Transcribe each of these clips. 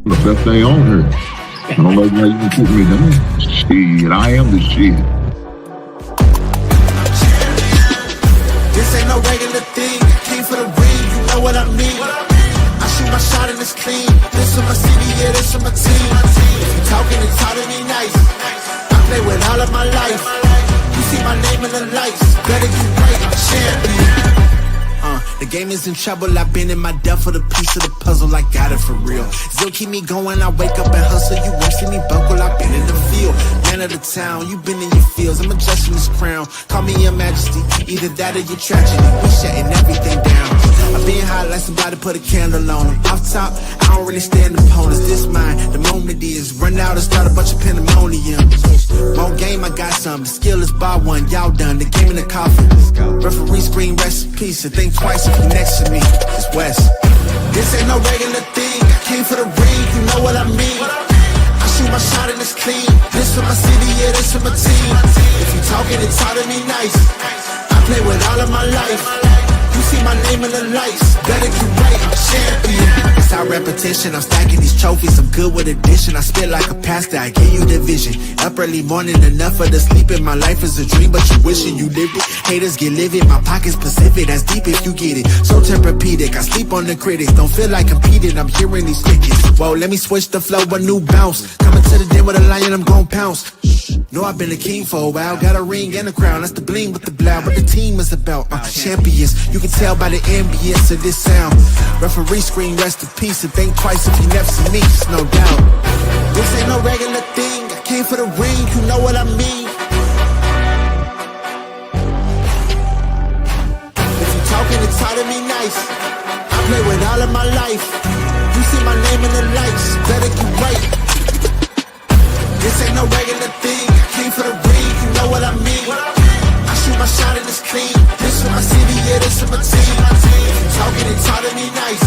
The best thing on her. I don't know why you can put me down. Shit, I am the shit. This ain't no regular thing. Came for the ring, you know what I mean. I shoot my shot and it's clean. This for my city, yeah, this for my team. If you talking and talking me nice, I play with all of my life. You see my name in the lights. Better get right, I'm champion. The game is in trouble, I've been in my depth for the piece of the puzzle, I got it for real. Still keep me going, I wake up and hustle, you won't see me buckle, I've been in the field. Man of the town, you been in your fields, I'm adjusting this crown. Call me your majesty, either that or your tragedy. We shutting everything down. I've been hot like somebody put a candle on them. Off top, I don't really stand opponents, this mine. The moment is run out and start a bunch of pandemonium. More game, I got some, the skill is by one, y'all done, the game in the coffin. Referee screen, rest in peace, and think twice if you next to me. It's West. This ain't no regular thing. I came for the ring, you know what I mean. I shoot my shot and it's clean. This for my city, yeah, this for my team. If you talking and talk to me nice, I play with all of my life. You see my name in the lights. Better get right, I'm champion. It's our repetition, I'm stacking these trophies. I'm good with addition, I spit like a pastor, I give you the vision. Up early morning, enough of the sleeping. My life is a dream, but you wishing you lived it. Haters get livid, my pocket's Pacific, that's deep if you get it. So Tempur-Pedic, I sleep on the critics. Don't feel like competing, I'm hearing these tickets. Whoa, let me switch the flow, a new bounce. Coming to the den with a lion, I'm gon' pounce. Know I've been a king for a while, got a ring and a crown. That's the bling with the blow, what the team is about. Champions, you can tell by the ambience of this sound. Referee screen, rest in peace, and think twice if you never see me, just no doubt. This ain't no regular thing, I came for the ring, you know what I mean. If you talking and talk to me nice, I play with all of my life. You see my name in the lights, better get right. This ain't no regular thing, I came for the ring, you know what I mean. I shoot my shot and it's clean. This for my city, yeah, this for my team. If you talking and talk to me nice,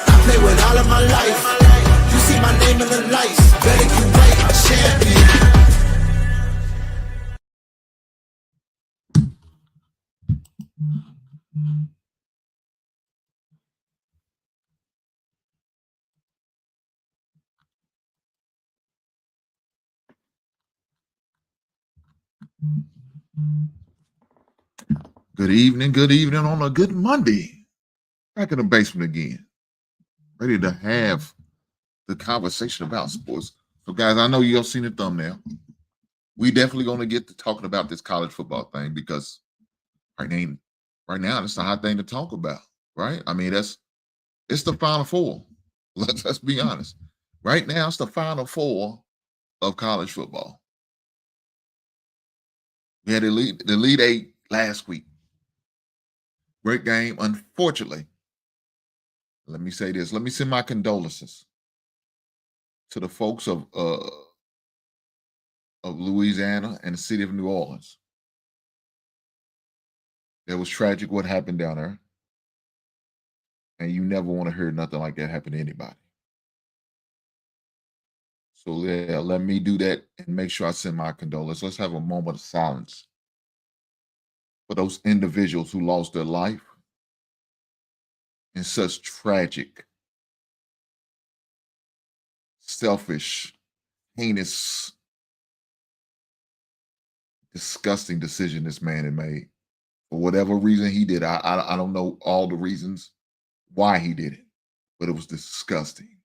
I play with all of my life. You see my name in the lights, better get right, I'm champion. Good evening on a good Monday. Back in the basement again. Ready to have the conversation about sports. So, guys, I know you all seen the thumbnail. We definitely going to get to talking about this college football thing because right now it's a hot thing to talk about, right? I mean, it's the Final Four. Let's be honest. Right now, it's the Final Four of college football. We had the Elite Eight last week. Great game. Unfortunately, let me say this. Let me send my condolences to the folks of Louisiana and the city of New Orleans. It was tragic what happened down there. And you never want to hear nothing like that happen to anybody. So yeah, let me do that and make sure I send my condolences. Let's have a moment of silence for those individuals who lost their life in such tragic, selfish, heinous, disgusting decision this man had made. For whatever reason he did, I don't know all the reasons why he did it, but it was disgusting.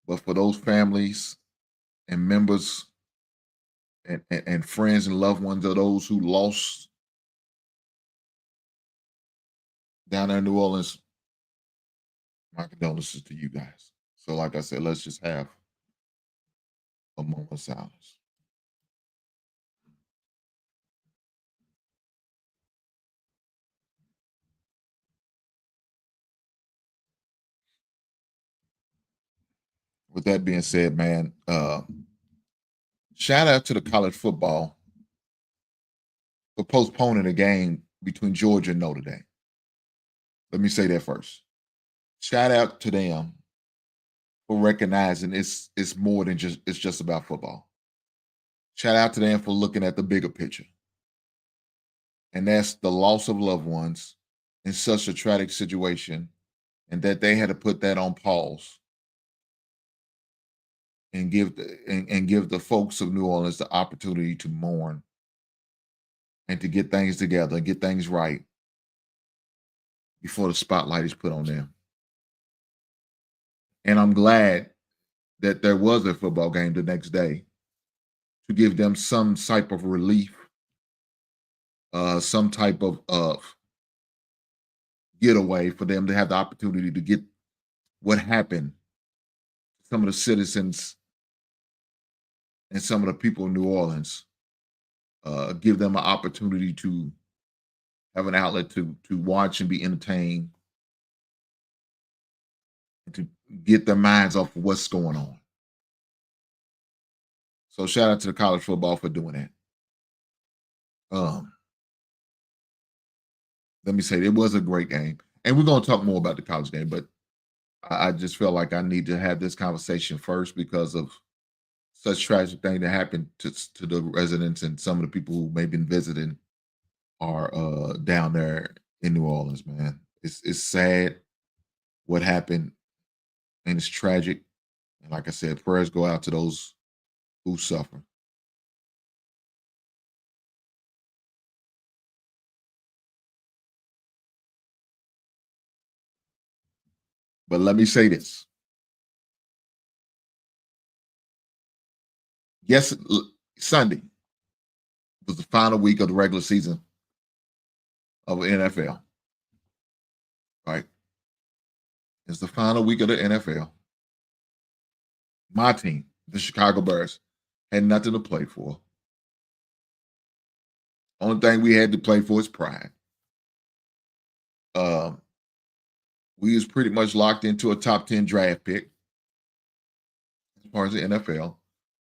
But for those families and members and friends and loved ones of those who lost down there in New Orleans, my condolences to you guys. So like I said, let's just have a moment of silence. With that being said, man, shout out to the college football for postponing a game between Georgia and Notre Dame. Let me say that first. Shout out to them for recognizing it's more than just about football. Shout out to them for looking at the bigger picture. And that's the loss of loved ones in such a tragic situation and that they had to put that on pause and give the folks of New Orleans the opportunity to mourn and to get things together and get things right before the spotlight is put on them. And I'm glad that there was a football game the next day to give them some type of relief, some type of getaway for them to have the opportunity to get what happened. Some of the citizens and some of the people in New Orleans, give them an opportunity to have an outlet to watch and be entertained, and to get their minds off of what's going on. So shout out to the college football for doing that. Let me say, it was a great game. And we're going to talk more about the college game, but I just felt like I need to have this conversation first because of such tragic thing that happened to the residents and some of the people who may have been visiting are down there in New Orleans, man. It's sad what happened, and it's tragic. And like I said, prayers go out to those who suffer. But let me say this. Yes, Sunday was the final week of the regular season of the NFL. Right? It's the final week of the NFL. My team, the Chicago Bears, had nothing to play for. Only thing we had to play for is pride. We was pretty much locked into a top 10 draft pick as far as the NFL.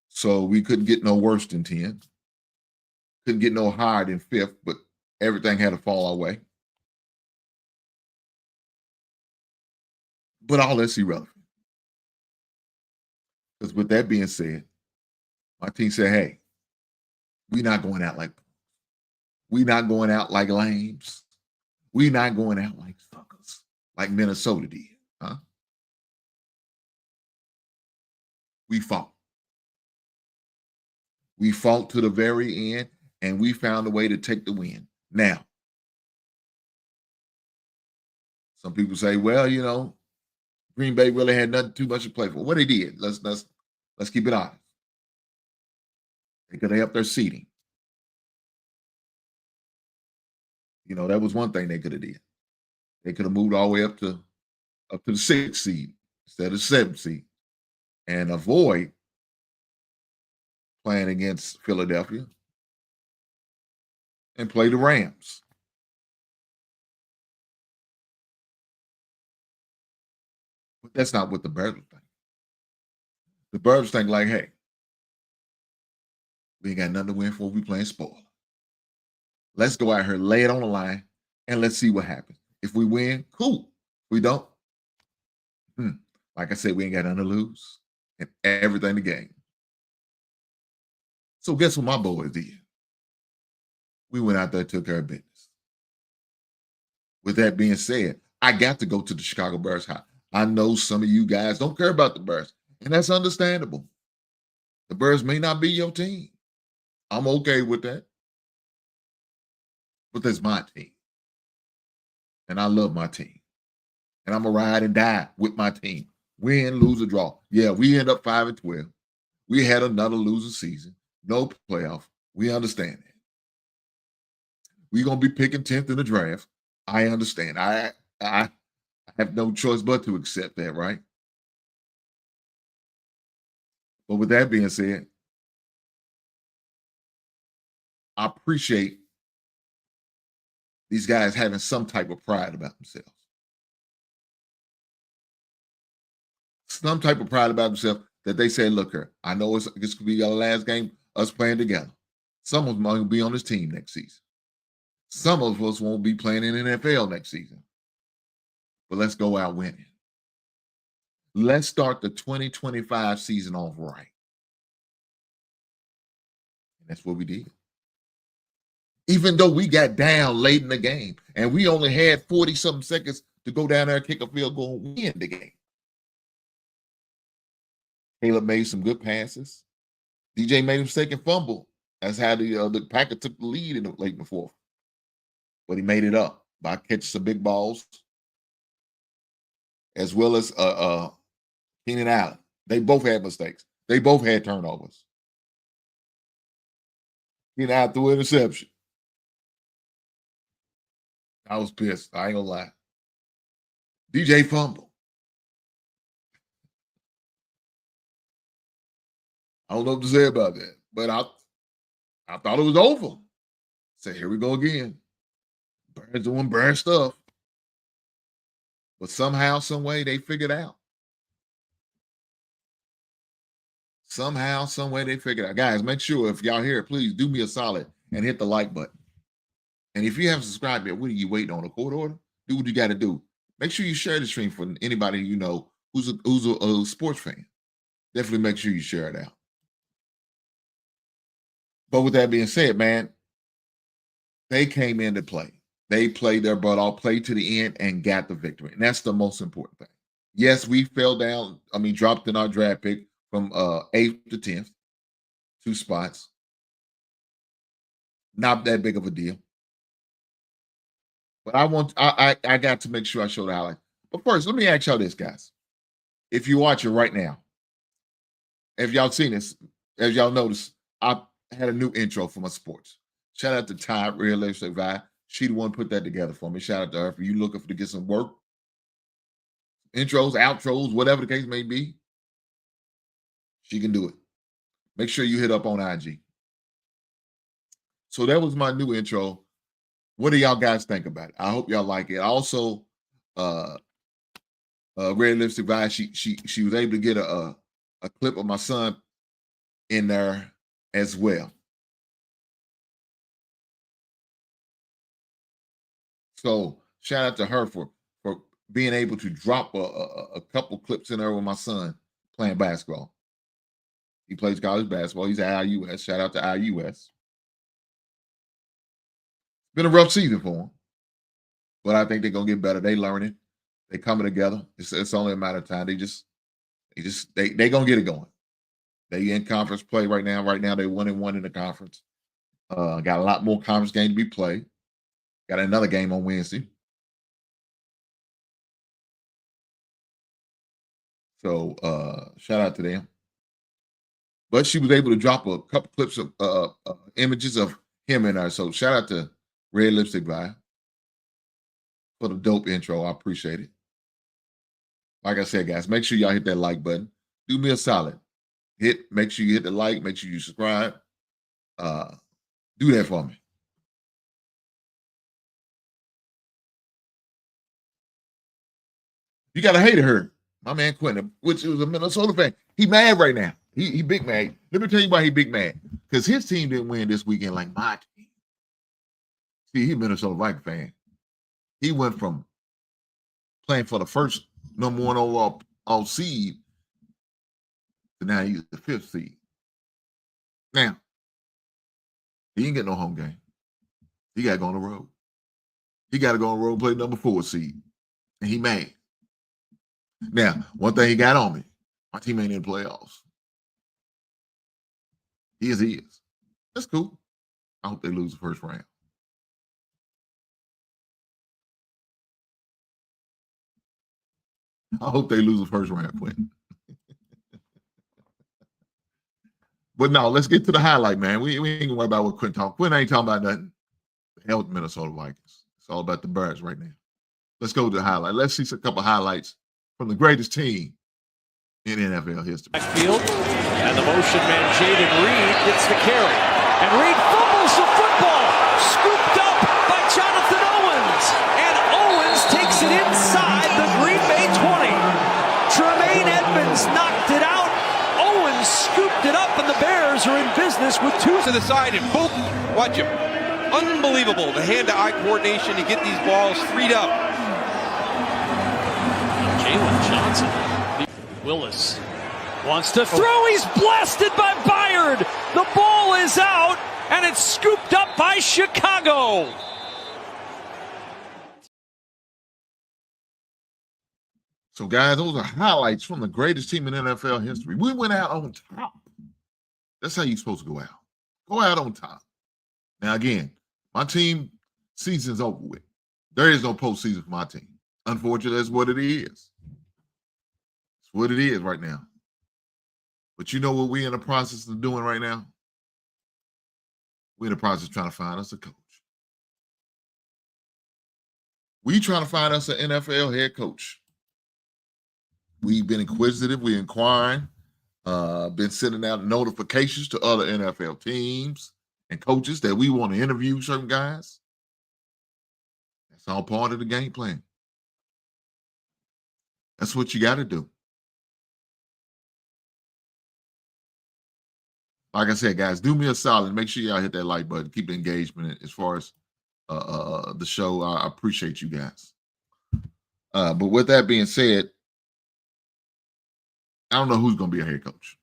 So we couldn't get no worse than 10. Couldn't get no higher than 5th, but everything had to fall our way. But all that's irrelevant. Because with that being said, my team said, hey, we're not going out like lames. We're not going out like suckers, like Minnesota did. Huh? We fought. We fought to the very end, and we found a way to take the win. Now, some people say, well, Green Bay really had nothing too much to play for. What they did, let's keep it honest. They could have upped their seating. That was one thing they could have did. They could have moved all the way up to the 6th seed instead of 7th seed and avoid playing against Philadelphia and play the Rams. But that's not what the Bears think. The Bears think like, hey, we ain't got nothing to win for. We playing spoiler. Let's go out here, lay it on the line, and let's see what happens. If we win, cool. If we don't, like I said, we ain't got nothing to lose and everything to gain. So guess what my boys did? We went out there and took care of business. With that being said, I got to go to the Chicago Bears house. I know some of you guys don't care about the Bears, and that's understandable. The Bears may not be your team. I'm okay with that. But that's my team. And I love my team. And I'm going to ride and die with my team. Win, lose, or draw. Yeah, we end up 5-12. We had another loser season. No playoff. We understand that. We're going to be picking 10th in the draft. I understand. I have no choice but to accept that, right? But with that being said, I appreciate these guys having some type of pride about themselves. Some type of pride about themselves that they say, look here, I know this could be our last game, us playing together. Some of them are going to be on this team next season. Some of us won't be playing in the NFL next season. But let's go out winning. Let's start the 2025 season off right. And that's what we did. Even though we got down late in the game and we only had 40-something seconds to go down there and kick a field goal and win the game. Caleb made some good passes. DJ made a mistake and fumble. That's how the Packers took the lead in the late in the fourth. But he made it up by catching some big balls, as well as Keenan Allen. They both had mistakes. They both had turnovers. Keenan Allen threw an interception. I was pissed. I ain't gonna lie. DJ fumble. I don't know what to say about that, but I thought it was over. Said, here we go again. Burns doing burn stuff. But somehow, some way, they figured out. Somehow, some way, they figured out. Guys, make sure if y'all hear it, please do me a solid and hit the like button. And if you haven't subscribed yet, what are you waiting on? A court order? Do what you got to do. Make sure you share the stream for anybody you know who's a sports fan. Definitely make sure you share it out. But with that being said, man, they came in to play. They played their butt off, played to the end, and got the victory. And that's the most important thing. Yes, we fell down. Dropped in our draft pick from 8th to 10th, 2 spots. Not that big of a deal. But I got to make sure I show the highlight. But first, let me ask y'all this, guys. If you're watching right now, if y'all seen this, as y'all noticed, I had a new intro for my sports. Shout out to Ty, Realistic Vibe. She the one put that together for me. Shout out to her. For you looking to get some work, intros, outros, whatever the case may be, she can do it. Make sure you hit up on IG. So that was my new intro. What do y'all guys think about it? I hope y'all like it. Also, Red Lipstick Vibe, she was able to get a clip of my son in there as well. So shout out to her for being able to drop a couple clips in there with my son playing basketball. He plays college basketball. He's at IUS. Shout out to IUS. Been a rough season for him, but I think they're gonna get better. They learning. They coming together. It's only a matter of time. They gonna get it going. They in conference play right now. Right now, they 1-1 in the conference. Got a lot more conference games to be played. Got another game on Wednesday. So shout out to them. But she was able to drop a couple clips of images of him in there. So shout out to Red Lipstick Vibe for the dope intro. I appreciate it. Like I said, guys, make sure y'all hit that like button. Do me a solid. Make sure you hit the like. Make sure you subscribe. Do that for me. You got to hate her. My man Quentin, which was a Minnesota fan. He mad right now. He big mad. Let me tell you why he big mad. Because his team didn't win this weekend like my team. See, he's a Minnesota Vikings fan. He went from playing for the first number 1 overall seed to now he's the 5th seed. Now, he ain't get no home game. He got to go on the road. He got to go on the road and play number 4 seed. And he mad. Now, one thing he got on me, my team ain't in the playoffs. He is. That's cool. I hope they lose the first round. I hope they lose the first round, Quentin. But no, let's get to the highlight, man. We ain't gonna worry about what Quentin talking. Quentin ain't talking about nothing. The hell with the Minnesota Vikings. It's all about the Birds right now. Let's go to the highlight. Let's see a couple highlights from the greatest team in NFL history. Backfield, and the motion man, Jaden Reed, gets the carry. And Reed fumbles the football, scooped up by Jonathan Owens. And Owens takes it inside the Green Bay 20. Tremaine Edmonds knocked it out. Owens scooped it up, and the Bears are in business with 2 to the side, and both, watch him. Unbelievable, the hand-to-eye coordination to get these balls freed up. Jalen Johnson. Willis wants to throw. He's blasted by Byard. The ball is out, and it's scooped up by Chicago. So, guys, those are highlights from the greatest team in NFL history. We went out on top. That's how you're supposed to go out. Go out on top. Now, again, my team season's over with. There is no postseason for my team. Unfortunately, that's what it is. It's what it is right now. But you know what we're in the process of doing right now? We're in the process of trying to find us a coach. We trying to find us an NFL head coach. We've been inquisitive. We're inquiring. Been sending out notifications to other NFL teams and coaches that we want to interview certain guys. That's all part of the game plan. That's what you got to do. Like I said, guys, do me a solid. Make sure y'all hit that like button. Keep the engagement as far as the show. I appreciate you guys. But with that being said, I don't know who's going to be a head coach.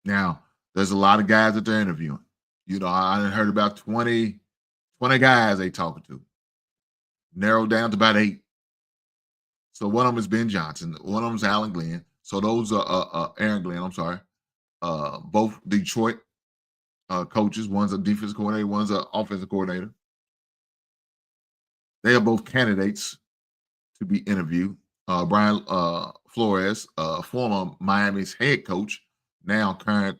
Now, there's a lot of guys that they're interviewing. You know, I heard about 20 guys they talking to. Narrowed down to about 8. So one of them is Ben Johnson. One of them is Alan Glenn. So those are Aaron Glenn, I'm sorry. Both Detroit coaches. One's a defensive coordinator, one's an offensive coordinator. They are both candidates to be interviewed. Brian Flores, former Miami's head coach, now current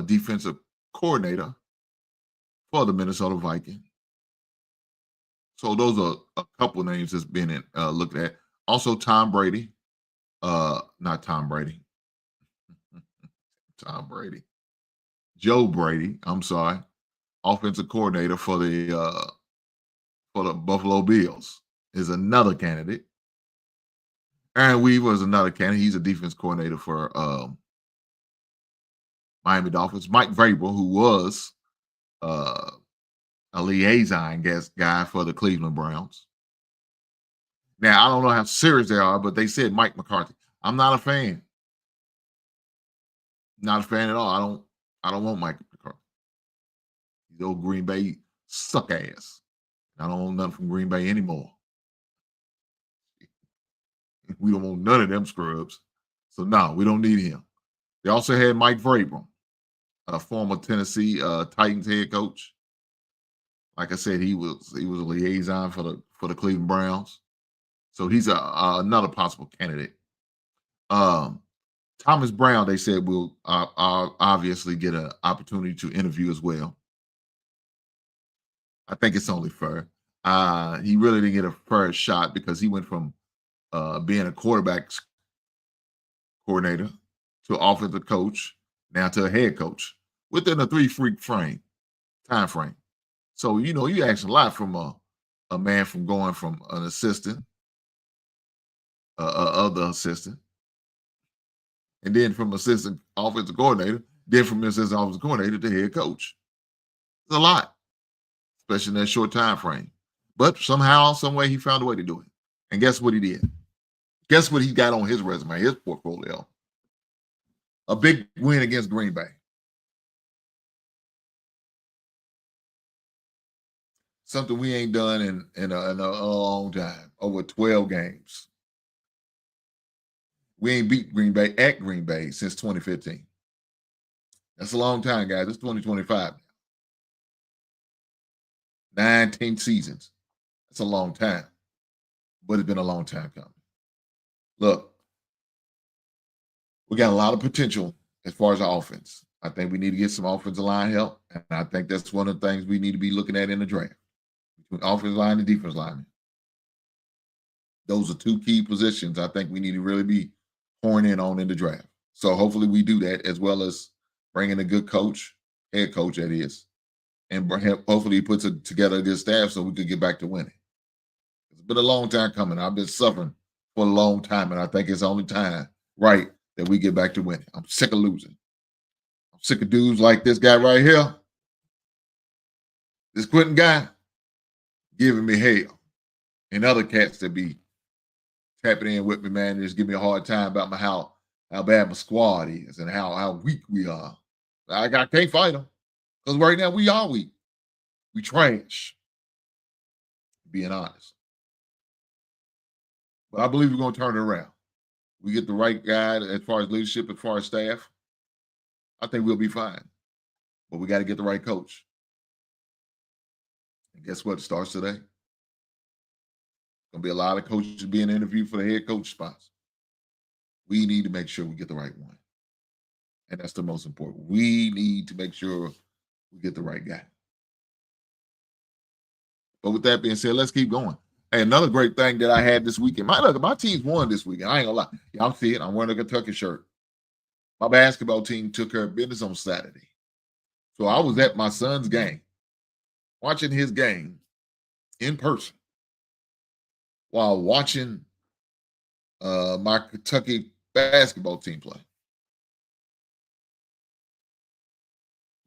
defensive coordinator for the Minnesota Vikings. So those are a couple names that's been looked at. Also, Tom Brady. Not Tom Brady. Tom Brady. Joe Brady, I'm sorry. Offensive coordinator for the Buffalo Bills is another candidate. Aaron Weaver is another candidate. He's a defense coordinator for Miami Dolphins. Mike Vrabel, who was a liaison guy for the Cleveland Browns. Now, I don't know how serious they are, but they said Mike McCarthy. I'm not a fan. Not a fan at all. I don't want Mike McCarthy. He's old Green Bay suck ass. I don't want nothing from Green Bay anymore. We don't want none of them scrubs. So no, we don't need him. They also had Mike Vrabel, a former Tennessee Titans head coach. Like I said, he was a liaison for the Cleveland Browns. So he's another possible candidate. Thomas Brown, they said, will obviously get an opportunity to interview as well. I think it's only fair. He really didn't get a fair shot because he went from being a quarterback coordinator to offensive coach, now to a head coach within a 3-week time frame. So, you know, you ask a lot from a man from going from an assistant, other assistant, and then from assistant offensive coordinator, then from assistant offensive coordinator to head coach. It's a lot, especially in that short time frame. But somehow, some way, he found a way to do it. And guess what he did? Guess what he got on his resume, his portfolio? A big win against Green Bay. Something we ain't done in a long time, over 12 games. We ain't beat Green Bay at Green Bay since 2015. That's a long time, guys. It's 2025 now. 19 seasons. That's a long time. But it's been a long time coming. Look, we got a lot of potential as far as our offense. I think we need to get some offensive line help. And I think that's one of the things we need to be looking at in the draft. Between offensive line and defensive lineman. Those are two key positions I think we need to really be pouring in on in the draft. So hopefully we do that, as well as bringing a good coach, head coach that is, and hopefully he puts together a good staff so we could get back to winning. It's been a long time coming. I've been suffering for a long time, and I think it's only time right that we get back to winning. I'm sick of losing. I'm sick of dudes like this guy right here, this Quentin guy, giving me hell, and other cats that be tapping in with me, man, and just give me a hard time about how bad my squad is and how weak we are. I can't fight them because right now we are weak. We trash, being honest. But I believe we're going to turn it around. we get the right guy as far as leadership, as far as staff, I think we'll be fine. But we got to get the right coach. And guess what? It starts today. Going to be a lot of coaches being interviewed for the head coach spots. We need to make sure we get the right one. And that's the most important. We need to make sure we get the right guy. But with that being said, let's keep going. Hey, another great thing that I had this weekend. My team's won this weekend. I ain't gonna lie. Y'all see it. I'm wearing a Kentucky shirt. My basketball team took care of business on Saturday. So I was at my son's game, watching his game in person while watching my Kentucky basketball team play.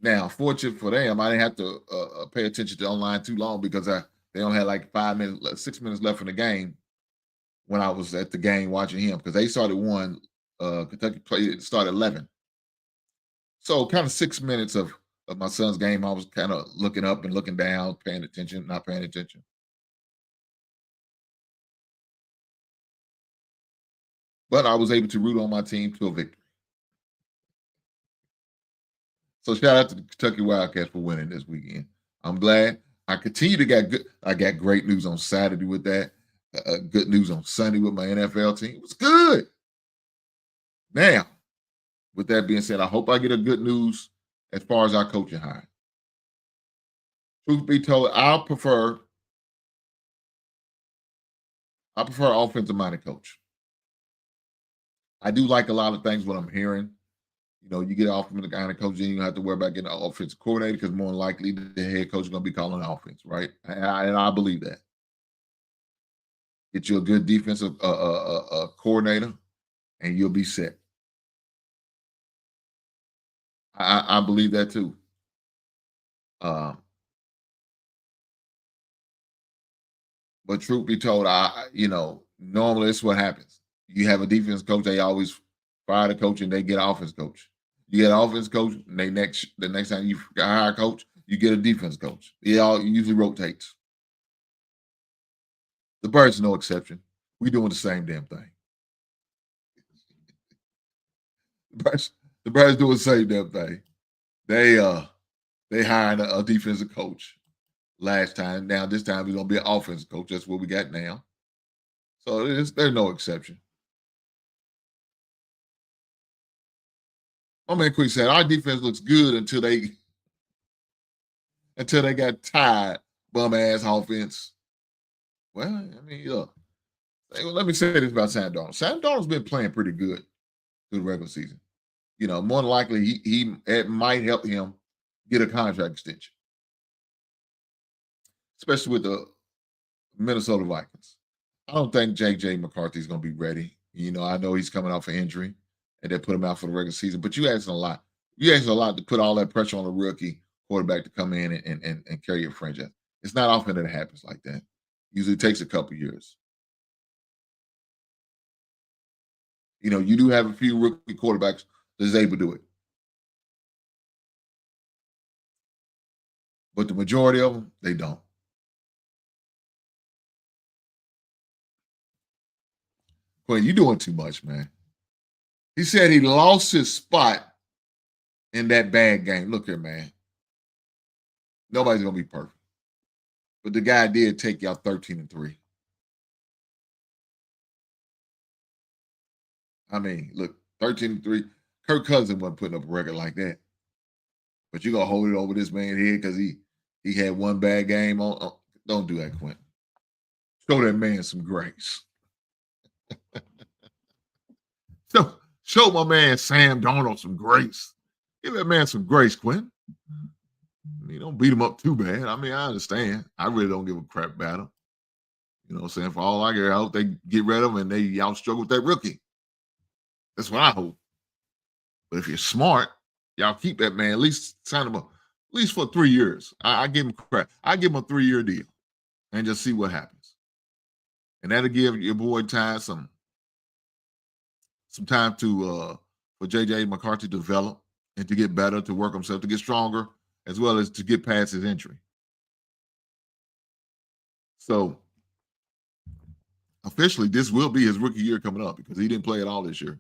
Now, fortunate for them, I didn't have to pay attention to online too long because they only had like 6 minutes left in the game when I was at the game watching him because they started one. Kentucky played started 11. So kind of 6 minutes of my son's game, I was kind of looking up and looking down, paying attention, not paying attention. But I was able to root on my team to a victory. So shout out to the Kentucky Wildcats for winning this weekend. I'm glad. I continue to get good. I got great news on Saturday with that. Good news on Sunday with my NFL team. It was good. Now, with that being said, I hope I get a good news as far as our coaching hire. Truth be told, I prefer offensive-minded coach. I do like a lot of things what I'm hearing. You know, you get off from the kind of coach, then you don't have to worry about getting an offensive coordinator because more than likely the head coach is going to be calling the offense, right? And I believe that. Get you a good defensive coordinator, and you'll be set. I believe that too. But truth be told, normally it's what happens. You have a defense coach, they always fire the coach and they get an offense coach. You get an offense coach, and the next time you hire a coach, you get a defense coach. It all usually rotates. The Birds are no exception. We doing the same damn thing. The Birds doing the same damn thing. They hired a defensive coach last time. Now this time he's gonna be an offensive coach. That's what we got now. So there's no exception. My man Quick said our defense looks good until they got tired, bum ass offense. Well, I mean, look. Let me say this about Sam Darnold. Sam Darnold's been playing pretty good through the regular season. You know, more than likely it might help him get a contract extension, especially with the Minnesota Vikings. I don't think J.J. McCarthy is going to be ready. You know, I know he's coming off an injury, and they put him out for the regular season. But you asking a lot. You asking a lot to put all that pressure on a rookie quarterback to come in and carry your franchise. It's not often that it happens like that. Usually takes a couple years. You know, you do have a few rookie quarterbacks that's able to do it. But the majority of them, they don't. Quinn, you're doing too much, man. He said he lost his spot in that bad game. Look here, man. Nobody's going to be perfect. But the guy did take y'all 13-3. I mean, look, 13-3. Kirk Cousins wasn't putting up a record like that. But you're going to hold it over this man's head because he had one bad game on. Don't do that, Quentin. Show that man some grace. Show my man Sam Darnold some grace. Give that man some grace, Quentin. You don't beat him up too bad. I mean, I understand. I really don't give a crap about him. You know what I'm saying? For all I care, I hope they get rid of him and they out struggle with that rookie. That's what I hope. But if you're smart, y'all keep that man. At least sign him up. At least for 3 years. I give him crap. I give him a 3-year deal and just see what happens. And that'll give your boy time some time to for J.J. McCarthy to develop and to get better, to work himself, to get stronger, as well as to get past his injury. So officially, this will be his rookie year coming up because he didn't play at all this year.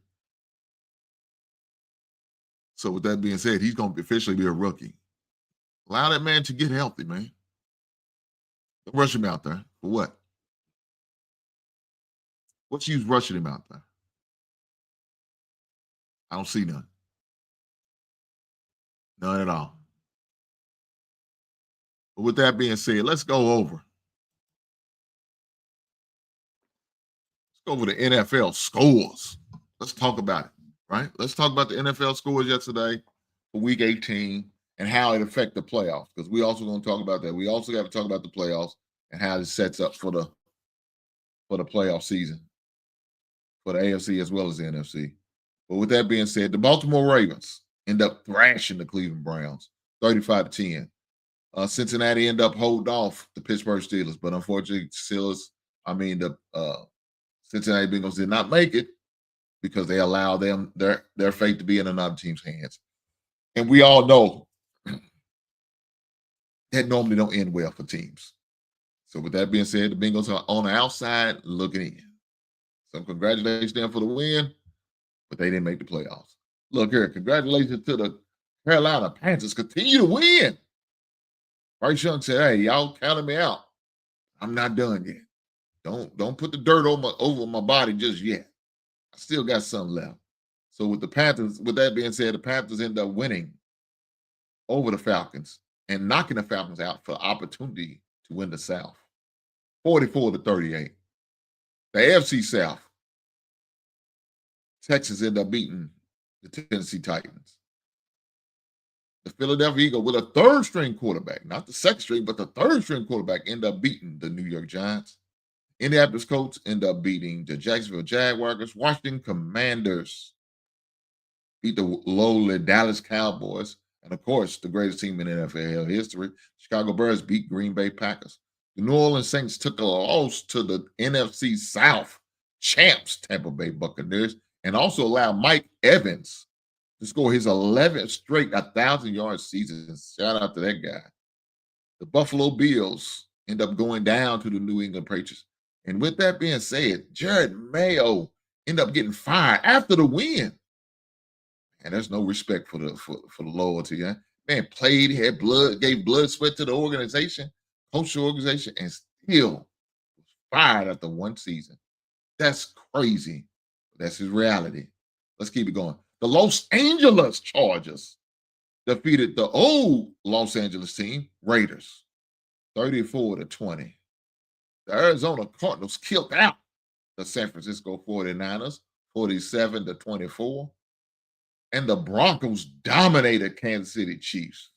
So with that being said, he's going to officially be a rookie. Allow that man to get healthy, man. Don't rush him out there. For what? What's use rushing him out there? I don't see none. None at all. But with that being said, let's go over. Let's go over the NFL scores. Let's talk about it, right? Let's talk about the NFL scores yesterday for Week 18 and how it affected the playoffs, because we also going to talk about that. We also got to talk about the playoffs and how it sets up for the playoff season for the AFC as well as the NFC. But with that being said, the Baltimore Ravens end up thrashing the Cleveland Browns 35-10. Cincinnati end up holding off the Pittsburgh Steelers, but unfortunately, the Cincinnati Bengals did not make it because they allowed their fate to be in another team's hands. And we all know that normally don't end well for teams. So with that being said, the Bengals are on the outside looking in. So congratulations to them for the win, but they didn't make the playoffs. Look here, congratulations to the Carolina Panthers. Continue to win. Bryce Young said, hey, y'all counted me out. I'm not done yet. Don't put the dirt over my body just yet. I still got some left. So with the Panthers, with that being said, the Panthers end up winning over the Falcons and knocking the Falcons out for opportunity to win the South. 44-38. The AFC South, Texas end up beating the Tennessee Titans. The Philadelphia Eagles with a third-string quarterback, not the second string, but the third-string quarterback, end up beating the New York Giants. Indianapolis Colts end up beating the Jacksonville Jaguars. Washington Commanders beat the lowly Dallas Cowboys. And, of course, the greatest team in NFL history, Chicago Bears beat Green Bay Packers. The New Orleans Saints took a loss to the NFC South champs, Tampa Bay Buccaneers, and also allowed Mike Evans to score his 11th straight 1,000-yard season. Shout out to that guy. The Buffalo Bills end up going down to the New England Patriots. And with that being said, Jared Mayo end up getting fired after the win. And there's no respect for the loyalty. Huh? Man played, had blood, gave blood, sweat to the organization, coached the organization, and still was fired after one season. That's crazy. That's his reality. Let's keep it going. The Los Angeles Chargers defeated the old Los Angeles team, Raiders, 34-20. The Arizona Cardinals killed out the San Francisco 49ers, 47-24. And the Broncos dominated Kansas City Chiefs,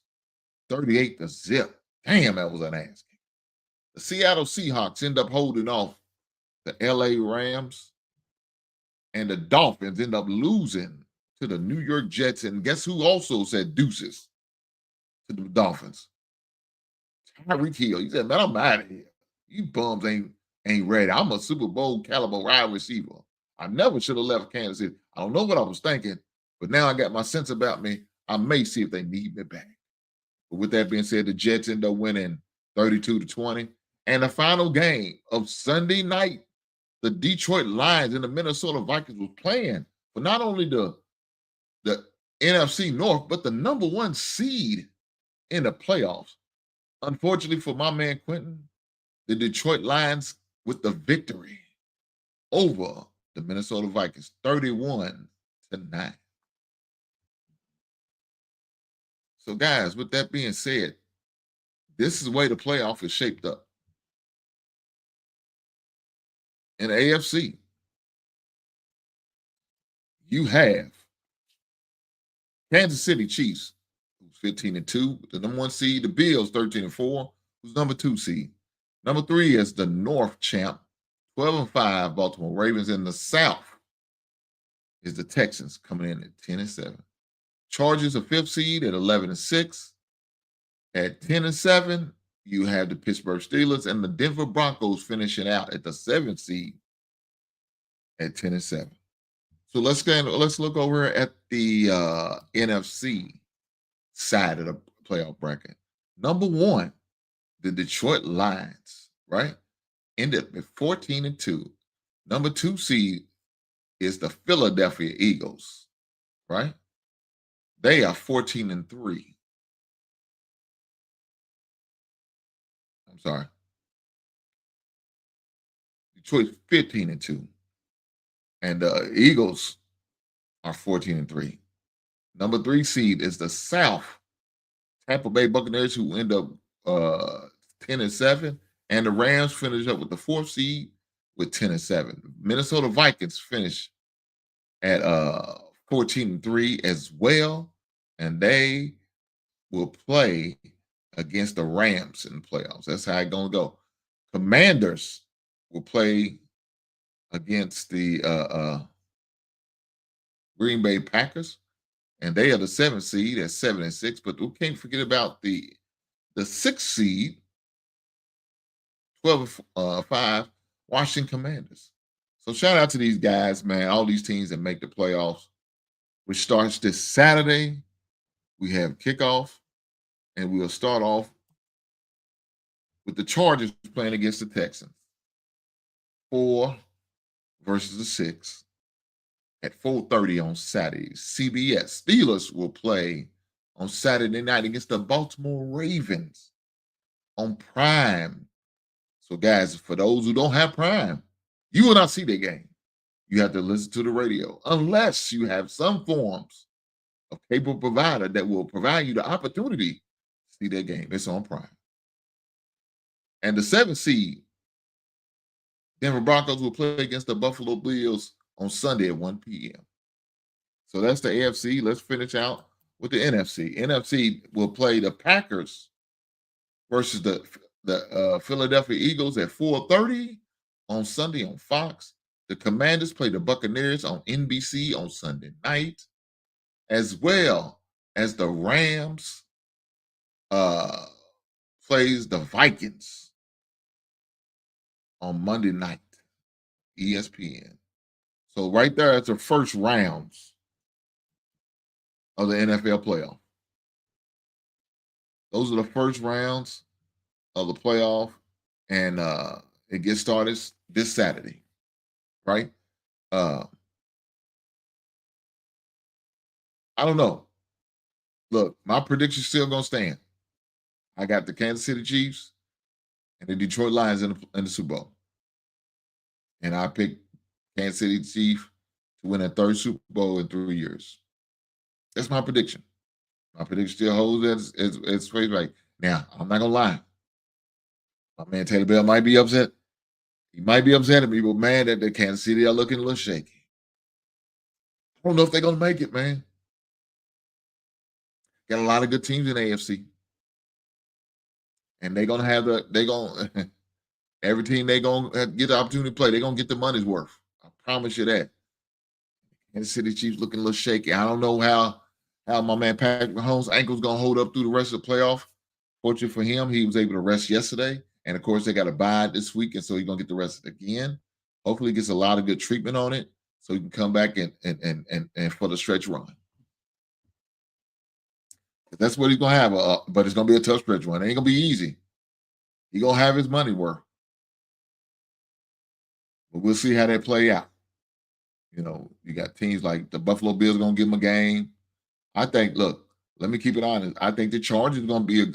38-0. Damn, that was an ass kick. The Seattle Seahawks end up holding off the LA Rams, and the Dolphins end up losing to the New York Jets. And guess who also said deuces to the Dolphins? Tyreek Hill. He said, man, I'm out of here. You bums ain't ready. I'm a Super Bowl caliber wide receiver. I never should have left Kansas City. I don't know what I was thinking, but now I got my sense about me. I may see if they need me back. But with that being said, the Jets end up winning 32-20. And the final game of Sunday night, the Detroit Lions and the Minnesota Vikings was playing for not only the NFC North, but the number one seed in the playoffs. Unfortunately for my man Quentin, the Detroit Lions with the victory over the Minnesota Vikings, 31-9. So, guys, with that being said, this is the way the playoff is shaped up. In the AFC, you have Kansas City Chiefs, who's 15-2, the number one seed. The Bills, 13-4, who's number 2 seed. Number 3 is the North champ, 12-5, Baltimore Ravens. In the South is the Texans coming in at 10-7. Chargers, a 5th seed at 11-6. At 10-7, you have the Pittsburgh Steelers and the Denver Broncos finishing out at the 7th seed at 10-7. So let's look over at the NFC side of the playoff bracket. Number 1, the Detroit Lions, right? Ended up at 14-2. Number 2 seed is the Philadelphia Eagles, right? They are 14-3. I'm sorry. Detroit's 15-2. And the Eagles are 14-3. Number 3 seed is the South Tampa Bay Buccaneers, who end up 10-7. And the Rams finish up with the 4th seed with 10-7. Minnesota Vikings finish at 14-3 as well. And they will play against the Rams in the playoffs. That's how it's going to go. Commanders will play against the Green Bay Packers, and they are the 7th seed at 7-6. But we can't forget about the 6th seed, 12-5, Washington Commanders. So shout out to these guys, man, all these teams that make the playoffs, which starts this Saturday. We have kickoff, and we'll start off with the Chargers playing against the Texans. 4 versus the 6 at 4:30 on Saturday. CBS. Steelers will play on Saturday night against the Baltimore Ravens on Prime. So, guys, for those who don't have Prime, you will not see their game. You have to listen to the radio, unless you have some forms of cable provider that will provide you the opportunity to see their game. It's on Prime. And the 7th seed, Denver Broncos, will play against the Buffalo Bills on Sunday at 1 p.m. So that's the AFC. Let's finish out with the NFC. NFC will play the Packers versus the Philadelphia Eagles at 4:30 on Sunday on Fox. The Commanders play the Buccaneers on NBC on Sunday night, as well as the Rams plays the Vikings on Monday night, ESPN. So right there, it's the first rounds of the NFL playoff. Those are the first rounds of the playoff, and it gets started this Saturday, right? I don't know. Look, my prediction's still going to stand. I got the Kansas City Chiefs and the Detroit Lions in the Super Bowl. And I picked Kansas City Chiefs to win a 3rd Super Bowl in 3 years. That's my prediction. My prediction still holds as face right. Now, I'm not going to lie. My man Taylor Bell might be upset. He might be upset at me, but man, that the Kansas City are looking a little shaky. I don't know if they're going to make it, man. Got a lot of good teams in the AFC. And they're going to have every team they're going to get the opportunity to play, they're going to get the money's worth. I promise you that. Kansas City Chiefs looking a little shaky. I don't know how my man Patrick Mahomes' ankle's going to hold up through the rest of the playoff. Fortunately for him, he was able to rest yesterday. And, of course, they got a bye this week, and so he's going to get the rest again. Hopefully he gets a lot of good treatment on it so he can come back and for the stretch run. That's what he's going to have, but it's going to be a tough stretch run. It ain't going to be easy. He's going to have his money worth. But we'll see how they play out. You know, you got teams like the Buffalo Bills going to give them a game. I think, look, let me keep it honest. I think the Chargers are going to be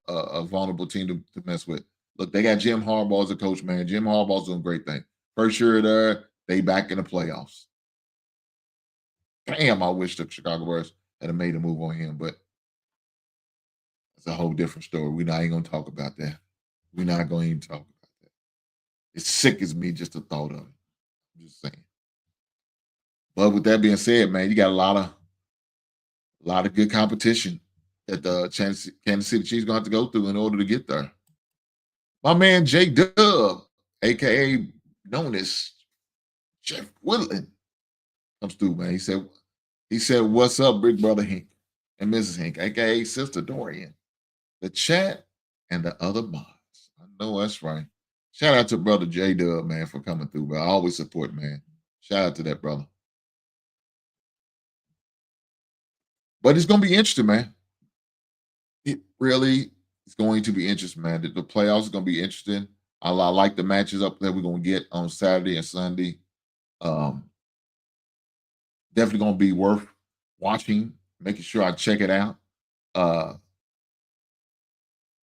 a vulnerable team to mess with. Look, they got Jim Harbaugh as a coach, man. Jim Harbaugh's doing a great thing. First year there, they back in the playoffs. Damn, I wish the Chicago Bears had made a move on him, but it's a whole different story. We're not even going to talk about that. We're not going to even talk about that. It sickens me just the thought of it. I'm just saying. But with that being said, man, you got a lot of good competition that the Kansas City Chiefs going to have to go through in order to get there. My man J Dub, a.k.a. known as Jeff Woodland, comes through, man. He said, what's up, big brother Hank and Mrs. Hank, a.k.a. Sister Dorian, the chat, and the other mods. I know that's right. Shout out to brother J Dub, man, for coming through, but I always support, man. Shout out to that brother. But it's going to be interesting, man. It really is going to be interesting, man. The playoffs are going to be interesting. I like the matches up that we're gonna get on Saturday and Sunday. Definitely gonna be worth watching, making sure I check it out.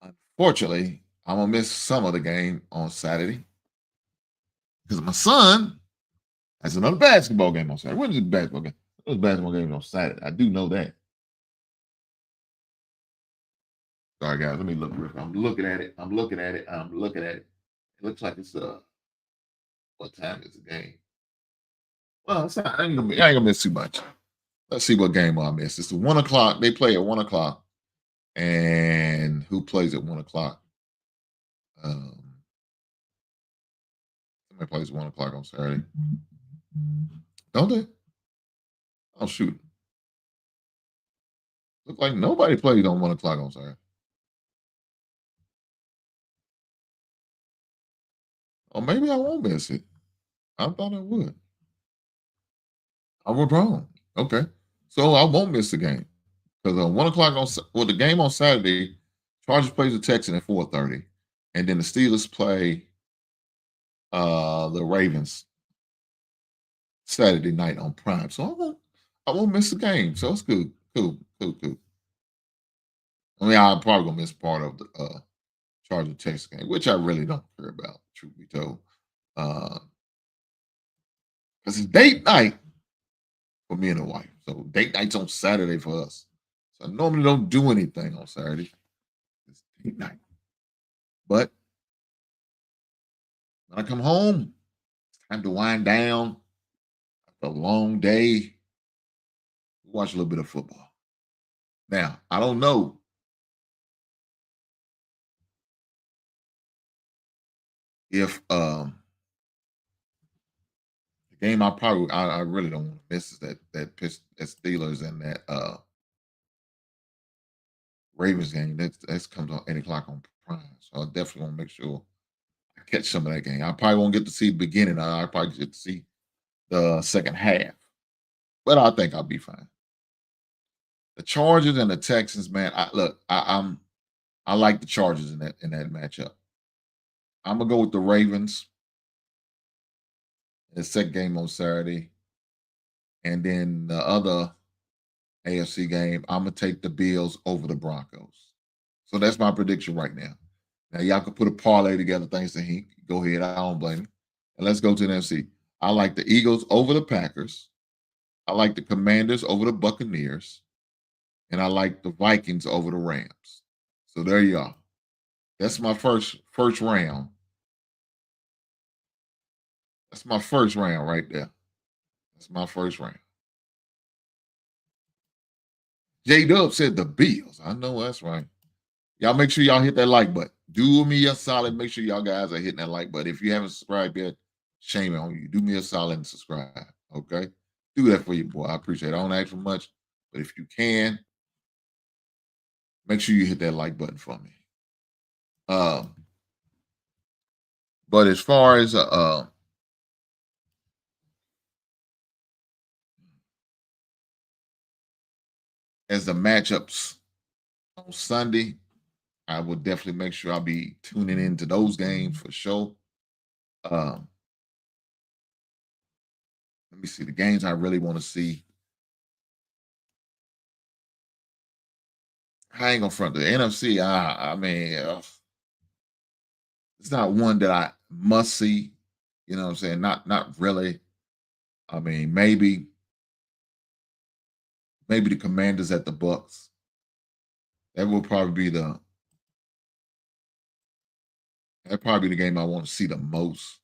Unfortunately, I'm gonna miss some of the game on Saturday because my son has another basketball game on Saturday. When is the basketball game? There's basketball games on Saturday. I do know that. Sorry, guys. Let me look. I'm looking at it. It looks like it's what time is the game? Well, it's not, I ain't gonna miss too much. Let's see what game I miss. It's the 1 o'clock. They play at 1 o'clock. And who plays at 1 o'clock? Somebody plays 1 o'clock on Saturday. Don't they? Oh, shoot. Look like nobody plays on 1 o'clock on Saturday. Or maybe I won't miss it. I thought I would. I was wrong. Okay. So I won't miss the game. Because 1 o'clock the game on Saturday, Chargers plays the Texans at 4:30. And then the Steelers play the Ravens Saturday night on Prime. So I won't miss the game. So it's good. Cool. I mean, I'm probably gonna miss part of the Charger Texas game, which I really don't care about, truth be told. Because it's date night for me and the wife. So date night's on Saturday for us. So I normally don't do anything on Saturday. It's date night. But when I come home, it's time to wind down after a long day. Watch a little bit of football. Now, I don't know if the game I really don't want to miss is that Steelers and that Ravens game. That comes on 8 o'clock on Prime. So I definitely want to make sure I catch some of that game. I probably won't get to see the beginning. I probably get to see the second half. But I think I'll be fine. The Chargers and the Texans, man. I like the Chargers in that matchup. I'm gonna go with the Ravens. The second game on Saturday, and then the other AFC game, I'm gonna take the Bills over the Broncos. So that's my prediction right now. Now y'all can put a parlay together. Thanks to Hink. Go ahead. I don't blame you. And let's go to the NFC. I like the Eagles over the Packers. I like the Commanders over the Buccaneers. And I like the Vikings over the Rams. So there you are. That's my first round. That's my first round right there. That's my first round. J-Dub said the Bills. I know that's right. Y'all make sure y'all hit that like button. Do me a solid. Make sure y'all guys are hitting that like button. If you haven't subscribed yet, shame on you. Do me a solid and subscribe. Okay? Do that for you, boy. I appreciate it. I don't ask for much, but if you can, make sure you hit that like button for me. But as far as the matchups on Sunday, I will definitely make sure I'll be tuning into those games for sure. Let me see the games I really want to see. I ain't gonna front the NFC. I mean, it's not one that I must see. You know what I'm saying? Not really. I mean, maybe the Commanders at the Bucks. That will probably be the game I want to see the most.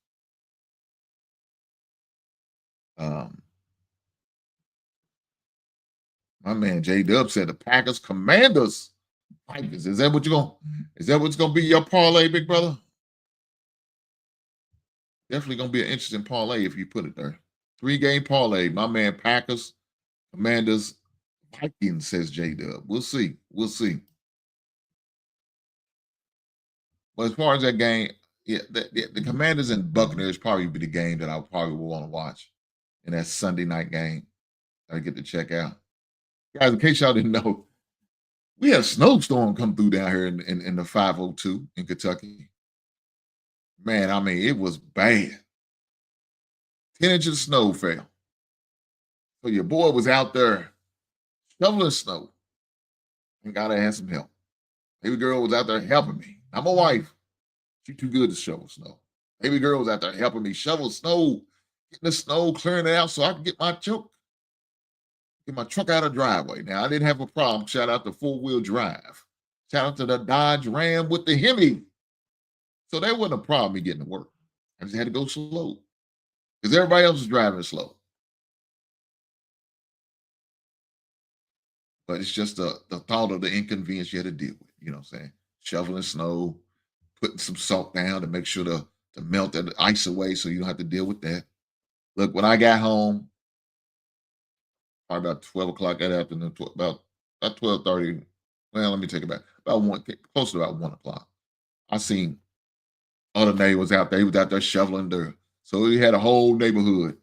My man J Dub said the Packers, Commanders, Vikings. Is that what's gonna be your parlay, big brother? Definitely gonna be an interesting parlay if you put it there. 3-game parlay. My man Packers, Commanders, Vikings, says J Dub. We'll see. But as far as that game, yeah, the Commanders and Buccaneers probably be the game that I probably will want to watch in that Sunday night game. I get to check out. Guys, in case y'all didn't know, we had a snowstorm come through down here in the 502 in Kentucky. Man, I mean, it was bad. 10 inches of snow fell. So your boy was out there shoveling snow and gotta have some help. Baby girl was out there helping me. I'm a wife. She too good to shovel snow. Baby girl was out there helping me shovel snow, getting the snow, clearing it out so I can get my truck out of the driveway. Now I didn't have a problem. Shout out to 4-wheel drive. Shout out to the Dodge Ram with the Hemi. So there wasn't a problem me getting to work. I just had to go slow because everybody else was driving slow. But it's just the thought of the inconvenience you had to deal with. You know what I'm saying? Shoveling snow, putting some salt down to make sure to melt the ice away so you don't have to deal with that. Look, when I got home, probably about 12 o'clock that afternoon, about 12:30. Well, let me take it back. About close to about 1 o'clock. I seen other neighbors out there. He was out there shoveling dirt. So we had a whole neighborhood,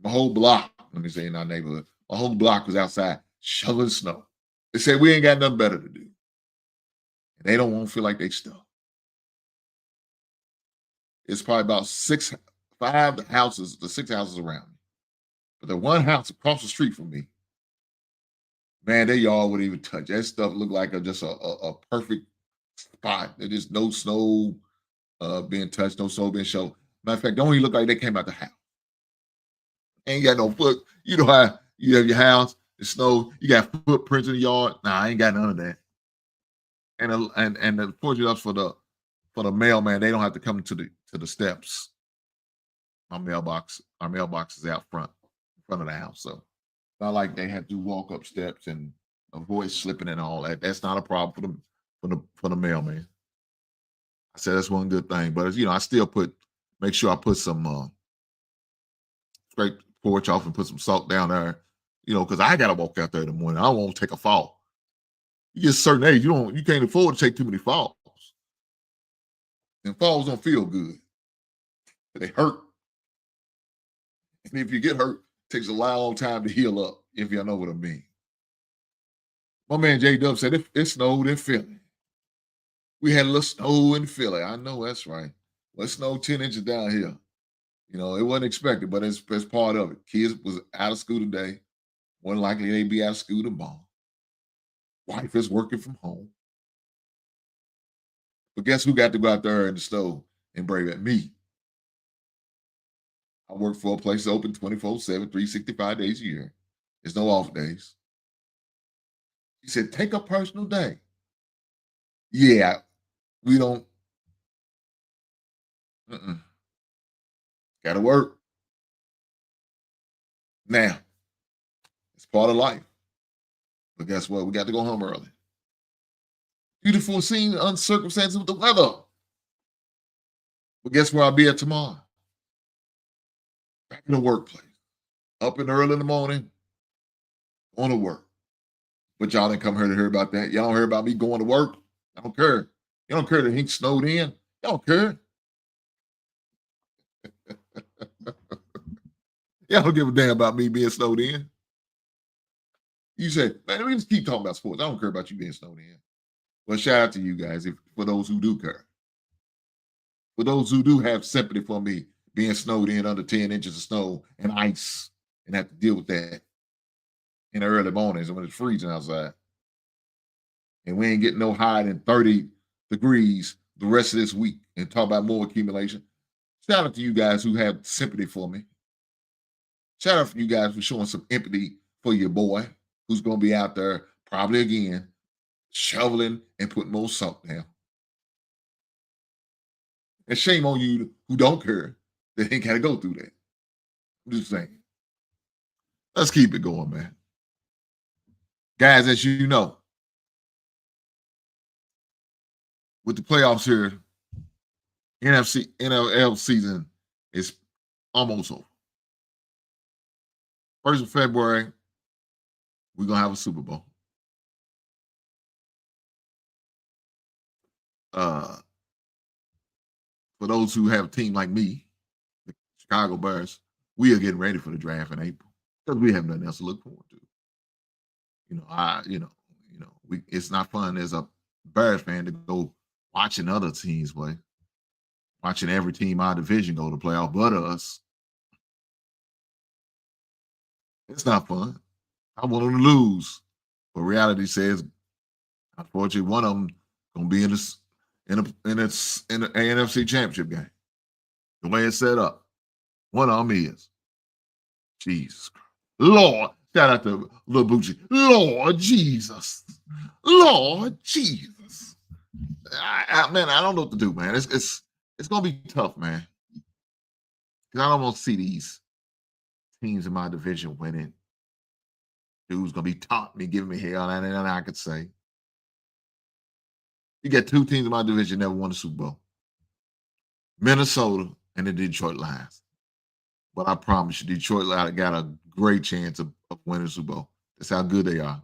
my whole block, let me say in our neighborhood, my whole block was outside shoveling snow. They said we ain't got nothing better to do. And they don't want to feel like they stuck. It's probably about 6 houses around me. But the one house across the street from me, man, they all wouldn't even touch. That stuff looked like just a perfect spot. There's no snow being touched, no snow being shoveled. Matter of fact, don't even look like they came out the house. Ain't got no foot. You know how you have your house, the snow, you got footprints in the yard. Nah, I ain't got none of that. And the fortunate for the mailman, they don't have to come to the steps. Our mailbox is out front of the house. So it's not like they have to walk up steps and avoid slipping and all that. That's not a problem for the mailman. I said that's one good thing. But I still make sure I put some scrape the porch off and put some salt down there, because I gotta walk out there in the morning. I don't want to take a fall. You get a certain age, you can't afford to take too many falls. And falls don't feel good. They hurt. And if you get hurt, it takes a long time to heal up, if y'all know what I mean. My man J-Dub said it snowed in Philly. We had a little snow in Philly. I know that's right. Well, it snowed 10 inches down here. It wasn't expected, but it's part of it. Kids was out of school today. More than likely they'd be out of school tomorrow. Wife is working from home. But guess who got to go out there in the snow and brave it? Me. I work for a place open 24/7, 365 days a year. There's no off days. He said, take a personal day. Yeah, we don't. Got to work. Now, it's part of life. But guess what? We got to go home early. Beautiful scene, uncircumstances with the weather. But guess where I'll be at tomorrow? Back in the workplace. Up and early in the morning, going to work. But y'all didn't come here to hear about that. Y'all don't hear about me going to work. I don't care. You don't care that he snowed in. Y'all don't care. Y'all don't give a damn about me being snowed in. You said, man, we just keep talking about sports. I don't care about you being snowed in. Well, shout out to you guys for those who do care. For those who do have sympathy for me being snowed in under 10 inches of snow and ice and have to deal with that in the early mornings when it's freezing outside. And we ain't getting no higher than 30 degrees the rest of this week and talk about more accumulation. Shout out to you guys who have sympathy for me. Shout out for you guys for showing some empathy for your boy who's going to be out there probably again shoveling and putting more salt down. And shame on you who don't care that ain't got to go through that. I'm just saying. Let's keep it going, man. Guys, as you know, with the playoffs here, NFL season is almost over. 1st of February, we're going to have a Super Bowl. For those who have a team like me, the Chicago Bears, we are getting ready for the draft in April because we have nothing else to look forward to. It's not fun as a Bears fan to go watching other teams play. watching every team our division go to playoff but us. It's not fun. I want them to lose. But reality says, unfortunately, one of them gonna be in the NFC Championship game. The way it's set up. One of them is. Jesus Christ. Lord. Shout out to Lil Bucci. Lord Jesus. Lord Jesus. Man, I don't know what to do, man. It's gonna be tough, man. Because I don't want to see these teams in my division winning. Dude's gonna be taunting me, giving me hell, and nothing I could say. You got two teams in my division never won the Super Bowl. Minnesota and the Detroit Lions. But I promise you, Detroit Lions got a great chance of winning the Super Bowl. That's how good they are.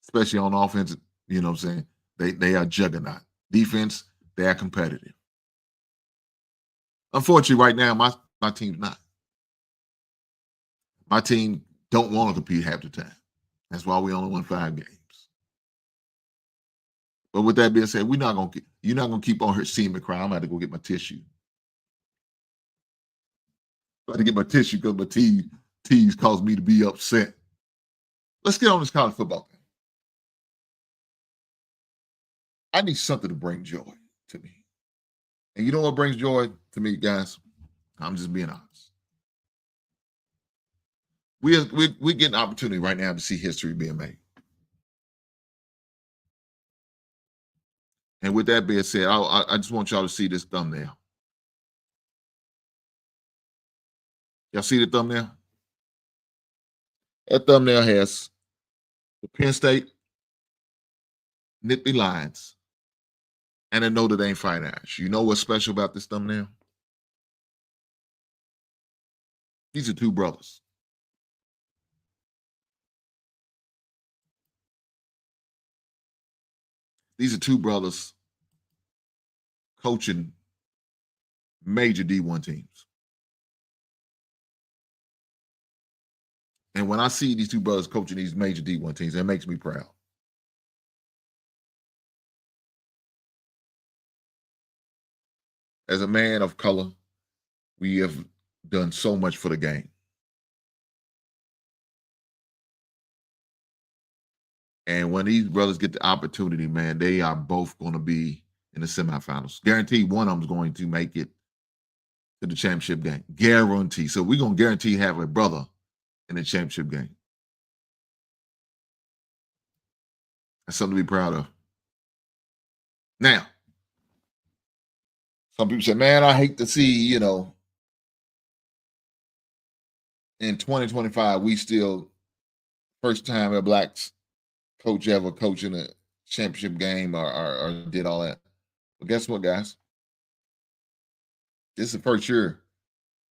Especially on offense, you know what I'm saying? They are juggernaut. Defense, they are competitive. Unfortunately, right now, my team's not. My team don't want to compete half the time. That's why we only won 5 games. But with that being said, you're not gonna keep on here seeing me cry. I'm gonna have to go get my tissue. I have to get my tissue because my tease caused me to be upset. Let's get on this college football thing. I need something to bring joy to me. And you know what brings joy to me, guys? I'm just being honest. We get an opportunity right now to see history being made. And with that being said, I just want y'all to see this thumbnail. Y'all see the thumbnail? That thumbnail has the Penn State Nittany Lions and the Notre Dame Fighting Irish. You know what's special about this thumbnail? These are two brothers. These are two brothers coaching major D1 teams. And when I see these two brothers coaching these major D1 teams, that makes me proud. As a man of color, we have done so much for the game. And when these brothers get the opportunity, man, they are both going to be in the semifinals. Guaranteed one of them is going to make it to the championship game. Guarantee. So we're going to guarantee have a brother in the championship game. That's something to be proud of. Now, some people say, man, I hate to see, in 2025, we still, first time a black coach ever coaching a championship game or did all that. But guess what, guys? This is the first year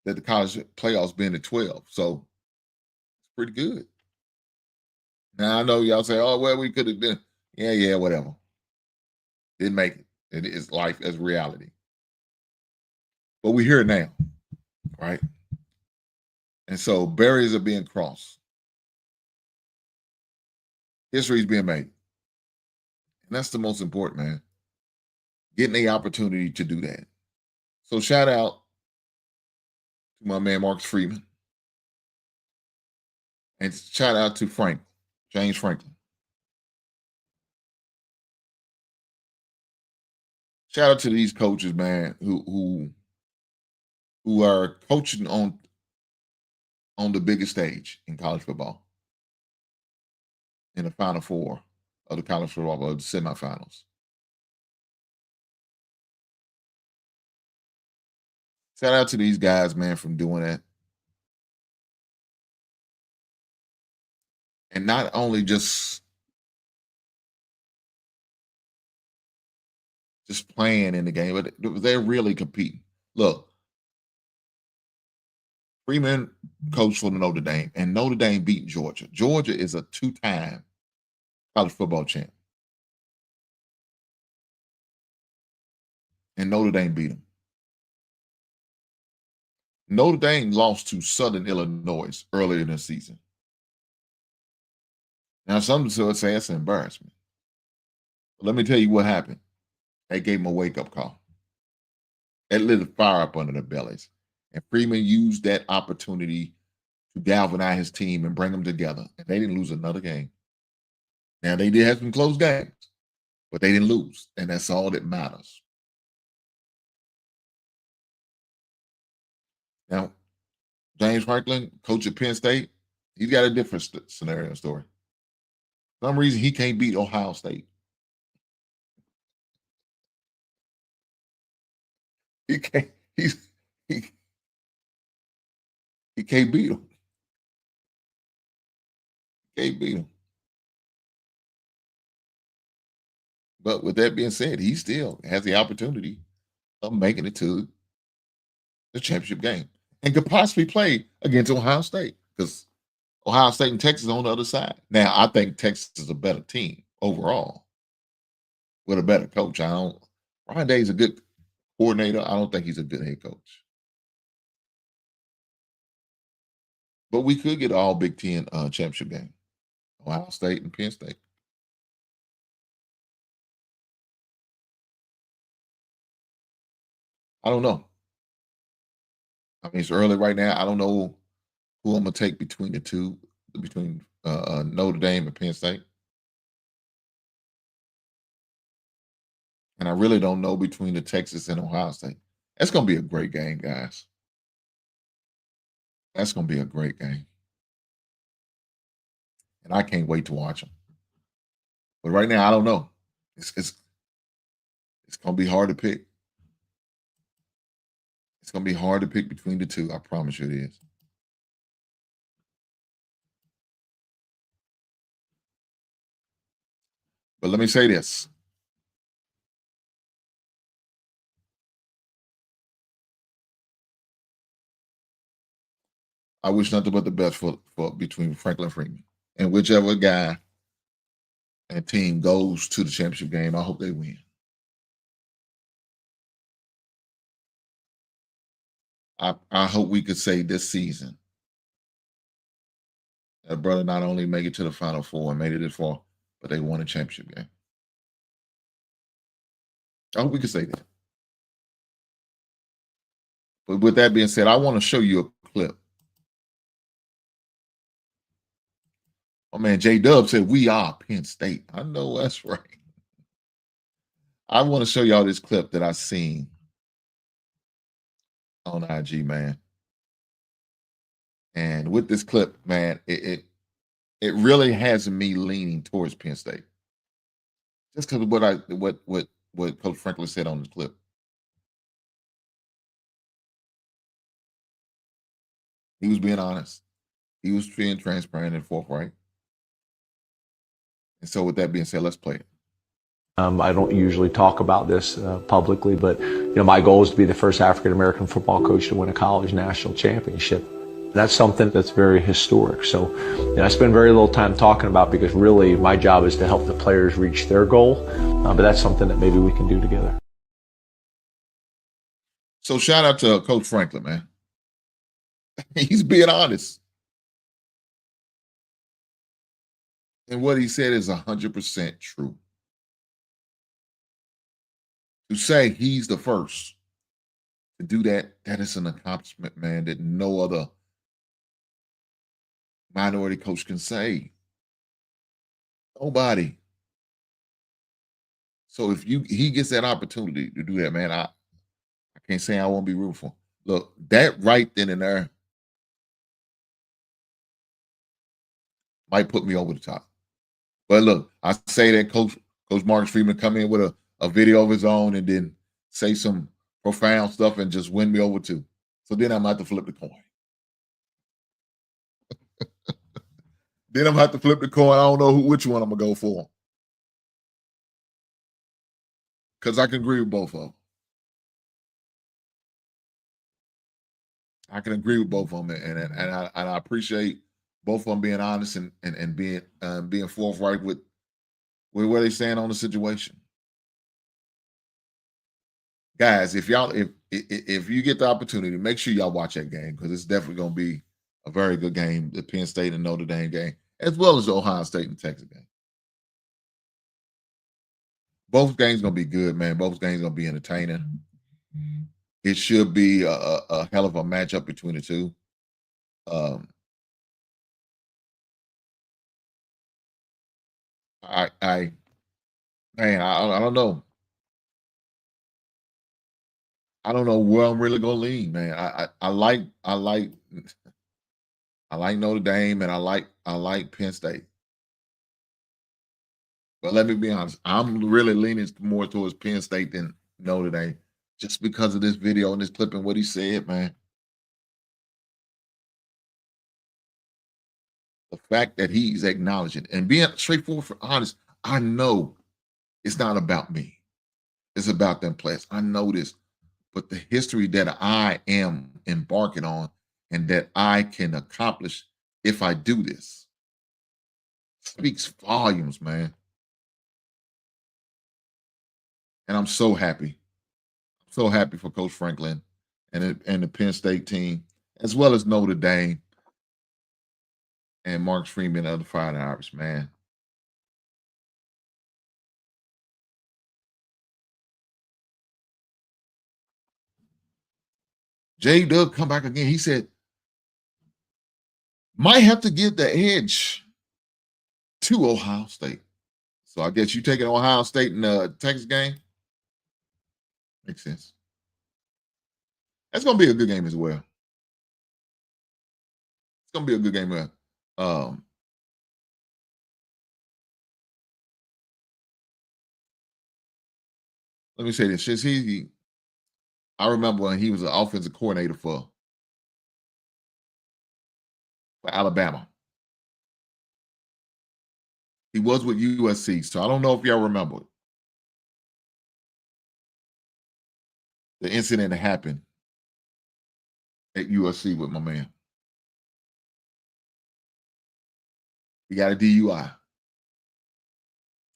that the college playoffs been at 12. So it's pretty good. Now, I know y'all say, oh, well, we could have been. Yeah, whatever. Didn't make it. It is life as reality. But we're here now, right? And so barriers are being crossed. History is being made. And that's the most important, man. Getting the opportunity to do that. So shout out to my man, Marcus Freeman. And shout out to James Franklin. Shout out to these coaches, man, who are coaching on the biggest stage in college football. In the Final Four of the college football, or the semifinals. Shout out to these guys, man, from doing that. And not only just playing in the game, but they're really competing. Look, Freeman coached for Notre Dame, and Notre Dame beat Georgia. Georgia is a 2-time college football champ. And Notre Dame beat them. Notre Dame lost to Southern Illinois earlier in the season. Now, some would say that's an embarrassment. But let me tell you what happened. They gave him a wake-up call. That lit a fire up under their bellies. And Freeman used that opportunity to galvanize his team and bring them together. And they didn't lose another game. Now, they did have some close games, but they didn't lose. And that's all that matters. Now, James Franklin, coach at Penn State, he's got a different scenario story. For some reason, he can't beat Ohio State. He can't. He can't beat them. Can't beat them. But with that being said, he still has the opportunity of making it to the championship game and could possibly play against Ohio State because Ohio State and Texas on the other side. Now, I think Texas is a better team overall with a better coach. Ryan Day's a good coordinator. I don't think he's a good head coach. But we could get all Big Ten championship game. Ohio State and Penn State. I don't know. I mean, it's early right now. I don't know who I'm going to take between the two, between Notre Dame and Penn State. And I really don't know between the Texas and Ohio State. That's going to be a great game, guys. That's going to be a great game. And I can't wait to watch them. But right now, I don't know. It's going to be hard to pick. It's going to be hard to pick between the two. I promise you it is. But let me say this. I wish nothing but the best for between Franklin and Freeman. And whichever guy and team goes to the championship game, I hope they win. I hope we could say this season that brother not only make it to the Final Four and made it this far, but they won a championship game. I hope we could say that. But with that being said, I want to show you a clip. Oh man, J-Dub said, we are Penn State. I know that's right. I want to show y'all this clip that I seen on IG, man. And with this clip, man, it really has me leaning towards Penn State. Just because of what Coach Franklin said on the clip. He was being honest. He was being transparent and forthright. And so with that being said, let's play it. I don't usually talk about this publicly, but my goal is to be the first African-American football coach to win a college national championship. That's something that's very historic. So I spend very little time talking about because really my job is to help the players reach their goal. But that's something that maybe we can do together. So shout out to Coach Franklin, man. He's being honest. And what he said is 100% true. To say he's the first to do that, that is an accomplishment, man, that no other minority coach can say. Nobody. So if he gets that opportunity to do that, man, I can't say I won't be rooting for him. Look, that right then and there might put me over the top. But look, I say that Coach Marcus Freeman come in with a video of his own and then say some profound stuff and just win me over too. So then I'm going to have to flip the coin. Then I'm going to have to flip the coin. I don't know which one I'm going to go for. Because I can agree with both of them. I can agree with both of them, and I appreciate both of them being honest and being forthright with where they stand on the situation. Guys, if you get the opportunity, make sure y'all watch that game because it's definitely going to be a very good game, the Penn State and Notre Dame game, as well as the Ohio State and Texas game. Both games going to be good, man. Both games going to be entertaining. It should be a hell of a matchup between the two. Man, I don't know. I don't know where I'm really gonna lean, man. I like Notre Dame and I like Penn State. But let me be honest, I'm really leaning more towards Penn State than Notre Dame, just because of this video and this clip and what he said, man. The fact that he's acknowledging and being straightforward for honest, I know it's not about me. It's about them players. I know this. But the history that I am embarking on and that I can accomplish if I do this speaks volumes, man. And I'm so happy. So happy for Coach Franklin and the Penn State team, as well as Notre Dame and Mark Freeman of the Fighting Irish, man. Jay Doug come back again. He said, might have to give the edge to Ohio State. So I guess you taking Ohio State in the Texas game? Makes sense. That's going to be a good game as well. It's going to be a good game. Let me say this. I remember when he was an offensive coordinator for Alabama. He was with USC, so I don't know if y'all remember it. The incident that happened at USC with my man. He got a DUI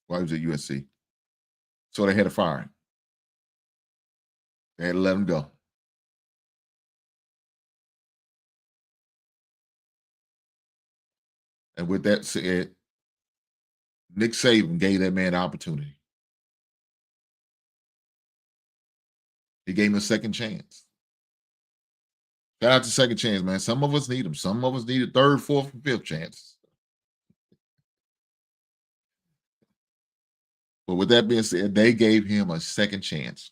while he was at USC. So they had to fire him. They had to let him go. And with that said, Nick Saban gave that man the opportunity. He gave him a second chance. Shout out to second chance, man. Some of us need them. Some of us need a third, fourth, and fifth chance. But with that being said, they gave him a second chance.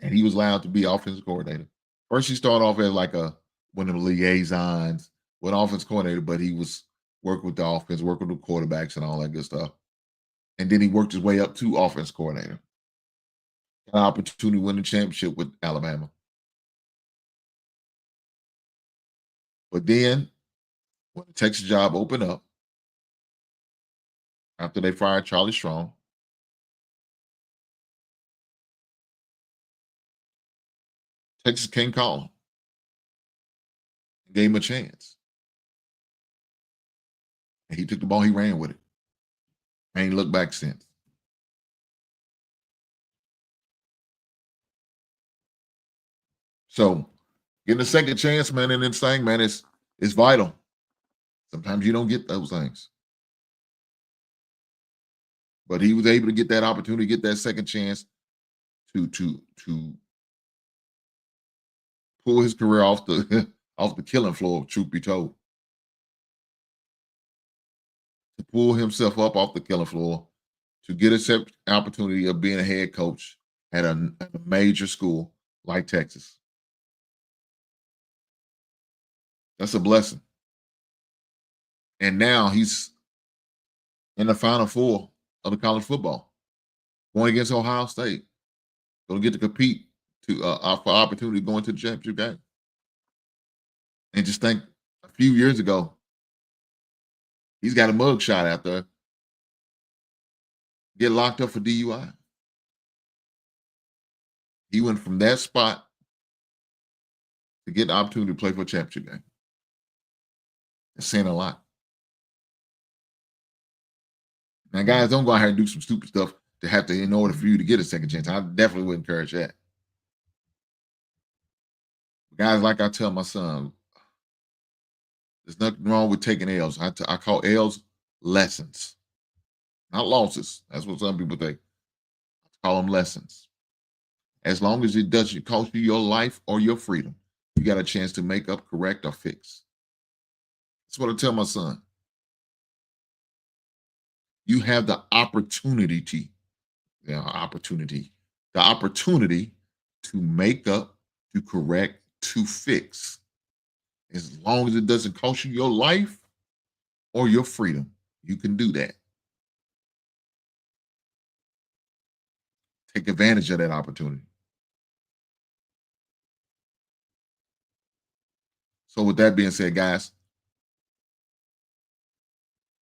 And he was allowed to be offensive coordinator. First, he started off as like one of the liaisons with offensive coordinator, but he was working with the offense, working with the quarterbacks and all that good stuff. And then he worked his way up to offense coordinator. An opportunity to win the championship with Alabama. But then, when the Texas job opened up, after they fired Charlie Strong, Texas came calling. Gave him a chance. And he took the ball, he ran with it. And he looked back since. So, getting a second chance, man, in this thing, man, is vital. Sometimes you don't get those things. But he was able to get that opportunity, get that second chance to pull his career off the off the killing floor, truth be told. To pull himself up off the killing floor, to get a opportunity of being a head coach at a major school like Texas. That's a blessing. And now he's in the Final Four of the college football, going against Ohio State. Going to get to compete for opportunity going to the championship game. And just think, a few years ago, he's got a mug shot out there. Get locked up for DUI. He went from that spot to get the opportunity to play for a championship game. It's saying a lot. Now, guys, don't go out here and do some stupid stuff to have to, in order for you to get a second chance. I definitely would encourage that. Guys, like I tell my son, there's nothing wrong with taking L's. I call L's lessons, not losses. That's what some people think. I call them lessons. as long as it doesn't cost you your life or your freedom, you got a chance to make up, correct, or fix. That's what I tell my son. You have the opportunity to make up, to correct, to fix. As long as it doesn't cost you your life or your freedom, you can do that. Take advantage of that opportunity. So with that being said, guys,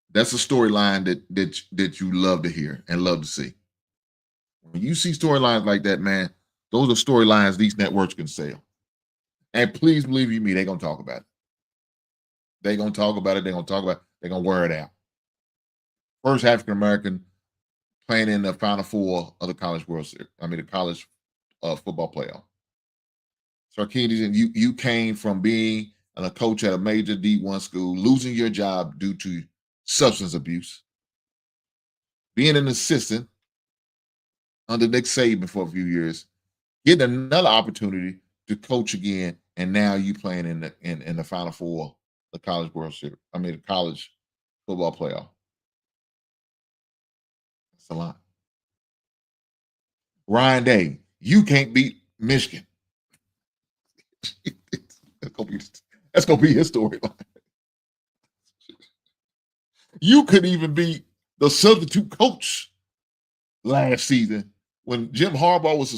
that's a storyline that you love to hear and love to see. When you see storylines like that, man, those are storylines these networks can sell. And please believe you me, they're going to talk about it. They're going to talk about it. They're going to talk about it. They're going to wear it out. First African-American playing in the Final Four of the College World Series. The college football playoff. Sarkisian, you came from being a coach at a major D1 school, losing your job due to substance abuse, being an assistant under Nick Saban for a few years, getting another opportunity to coach again, and now you playing in the Final Four, the College World Series. The college football playoff. That's a lot. Ryan Day, you can't beat Michigan. That's gonna be his storyline. You couldn't even be the substitute coach last season when Jim Harbaugh was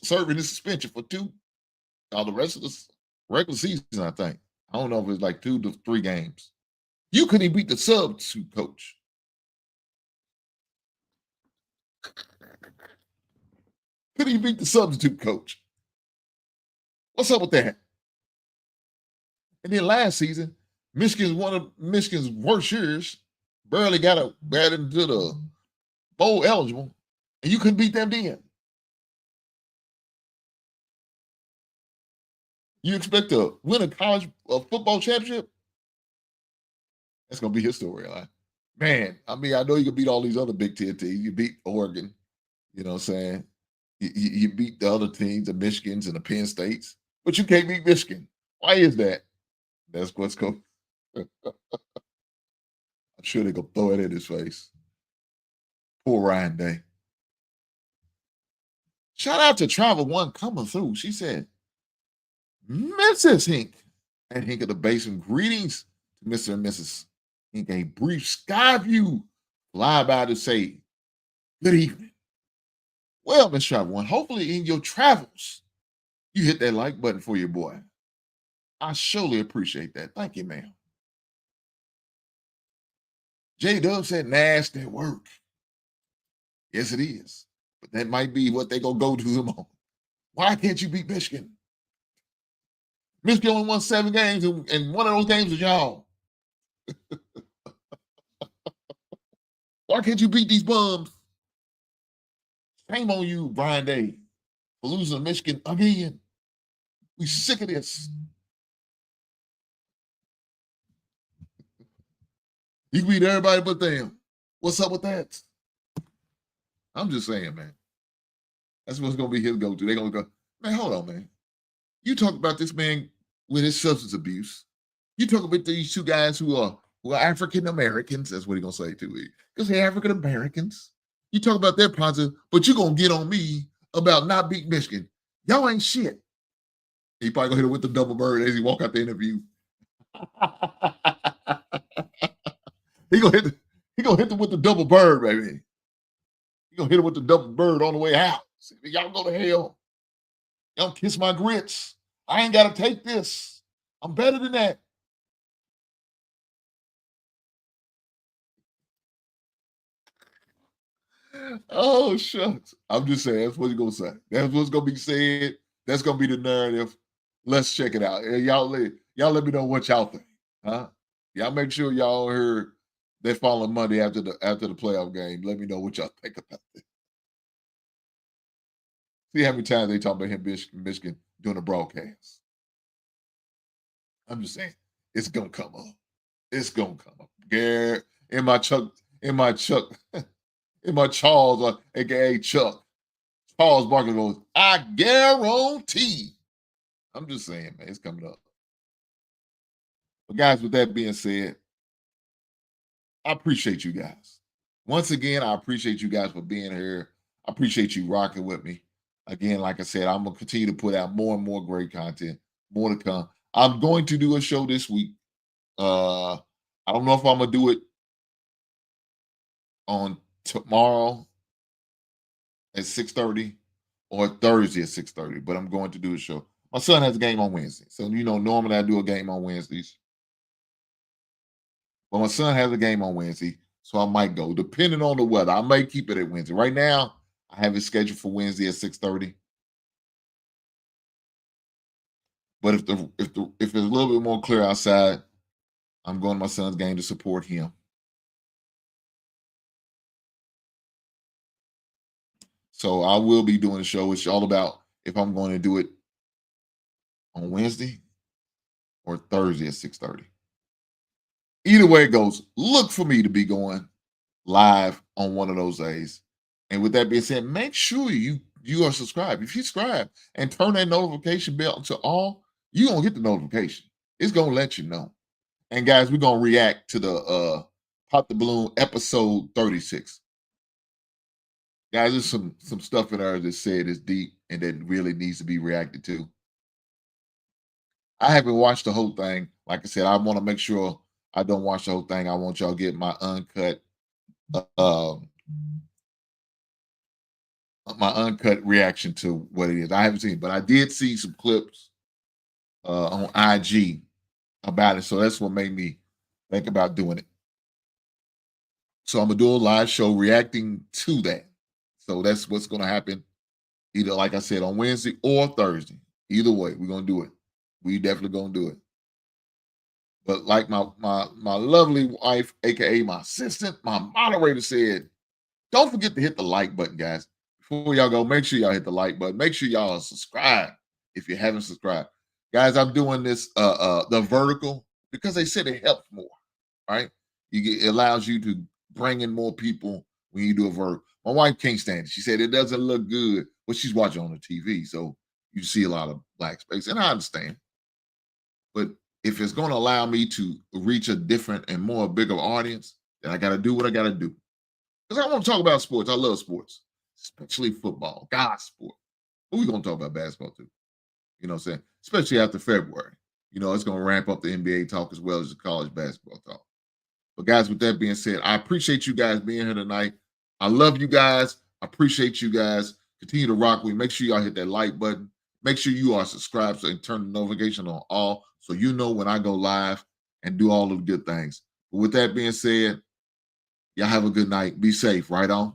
serving his suspension for the rest of the regular season, I think. I don't know if it's like 2 to 3 games. You couldn't even beat the substitute coach. Couldn't even beat the substitute coach. What's up with that? And then last season, Michigan's one of Michigan's worst years, barely got into the bowl eligible, and you couldn't beat them then. You expect to win a college football championship? That's going to be his storyline. Man, I know you can beat all these other Big Ten teams. You beat Oregon, you know what I'm saying? You beat the other teams, the Michigans and the Penn States, but you can't beat Michigan. Why is that? That's what's going. I'm sure they're going to throw it in his face. Poor Ryan Day. Shout out to Travel One coming through. She said, Mrs. Hink and Hink of the Basement. Greetings to Mr. and Mrs. Hink. A brief sky view fly by to say, good evening. Well, Miss Travel One, hopefully in your travels, you hit that like button for your boy. I surely appreciate that. Thank you, ma'am. J-Dub said, nasty work. Yes, it is. But that might be what they're going to go to them on. Why can't you beat Michigan? Michigan only won 7 games, and one of those games was y'all. Why can't you beat these bums? Shame on you, Brian Day, for losing to Michigan again. We sick of this. You can beat everybody but them. What's up with that? I'm just saying, man. That's what's going to be his go-to. They're going to go, man, hold on, man. You talk about this man with his substance abuse. You talk about these 2 guys who are African-Americans. That's what he's going to say, too. Because they're African-Americans. You talk about their positive, but you're going to get on me about not beating Michigan. Y'all ain't shit. He probably going to hit it with the double bird as he walk out the interview. He gonna hit them with the double bird, baby. He gonna hit him with the double bird on the way out. Y'all go to hell. Y'all kiss my grits. I ain't gotta take this. I'm better than that. Oh, shucks. I'm just saying, that's what he's gonna say. That's what's gonna be said. That's gonna be the narrative. Let's check it out. Y'all let me know what y'all think. Huh? Y'all make sure y'all heard that following Monday after the playoff game. Let me know what y'all think about it. See how many times they talk about him, Michigan, doing a broadcast. I'm just saying, it's gonna come up. It's gonna come up. Garrett, in my Charles, aka Chuck. Charles Barkley goes, I guarantee. I'm just saying, man, it's coming up. But guys, with that being said, I appreciate you guys. Once again, I appreciate you guys for being here. I appreciate you rocking with me. Again, like I said, I'm going to continue to put out more and more great content, more to come. I'm going to do a show this week. I don't know if I'm going to do it on tomorrow at 6:30 or Thursday at 6:30, but I'm going to do a show. My son has a game on Wednesday. So, normally I do a game on Wednesdays. But my son has a game on Wednesday, so I might go. Depending on the weather, I may keep it at Wednesday. Right now, I have it scheduled for Wednesday at 6:30. But if it's a little bit more clear outside, I'm going to my son's game to support him. So I will be doing a show. It's all about if I'm going to do it on Wednesday or Thursday at 6:30. Either way it goes, look for me to be going live on one of those days. And with that being said, make sure you are subscribed. If you subscribe and turn that notification bell to all, you're going to get the notification. It's going to let you know. And guys, we're going to react to the Pop the Balloon episode 36. Guys, there's some stuff in there that said is deep and that really needs to be reacted to. I haven't watched the whole thing. Like I said, I want to make sure I don't watch the whole thing. I want y'all to get my uncut reaction to what it is. I haven't seen it, but I did see some clips on IG about it. So that's what made me think about doing it. So I'm going to do a live show reacting to that. So that's what's going to happen either, like I said, on Wednesday or Thursday. Either way, we're going to do it. We definitely going to do it. But like my lovely wife, a.k.a. my assistant, my moderator said, don't forget to hit the like button, guys. Before y'all go, make sure y'all hit the like button. Make sure y'all subscribe if you haven't subscribed. Guys, I'm doing this, the vertical, because they said it helps more, right? It allows you to bring in more people when you do a vertical. My wife can't stand it. She said it doesn't look good, but she's watching on the TV, so you see a lot of black space, and I understand. But if it's going to allow me to reach a different and bigger audience, then I got to do what I got to do. Because I want to talk about sports. I love sports, especially football, God's sport. But we're going to talk about basketball too. You know what I'm saying? Especially after February. It's going to ramp up the NBA talk as well as the college basketball talk. But guys, with that being said, I appreciate you guys being here tonight. I love you guys. I appreciate you guys. Continue to rock with me. Make sure y'all hit that like button. Make sure you are subscribed and turn the notification on all so you know when I go live and do all of the good things. But with that being said, y'all have a good night. Be safe. Right on.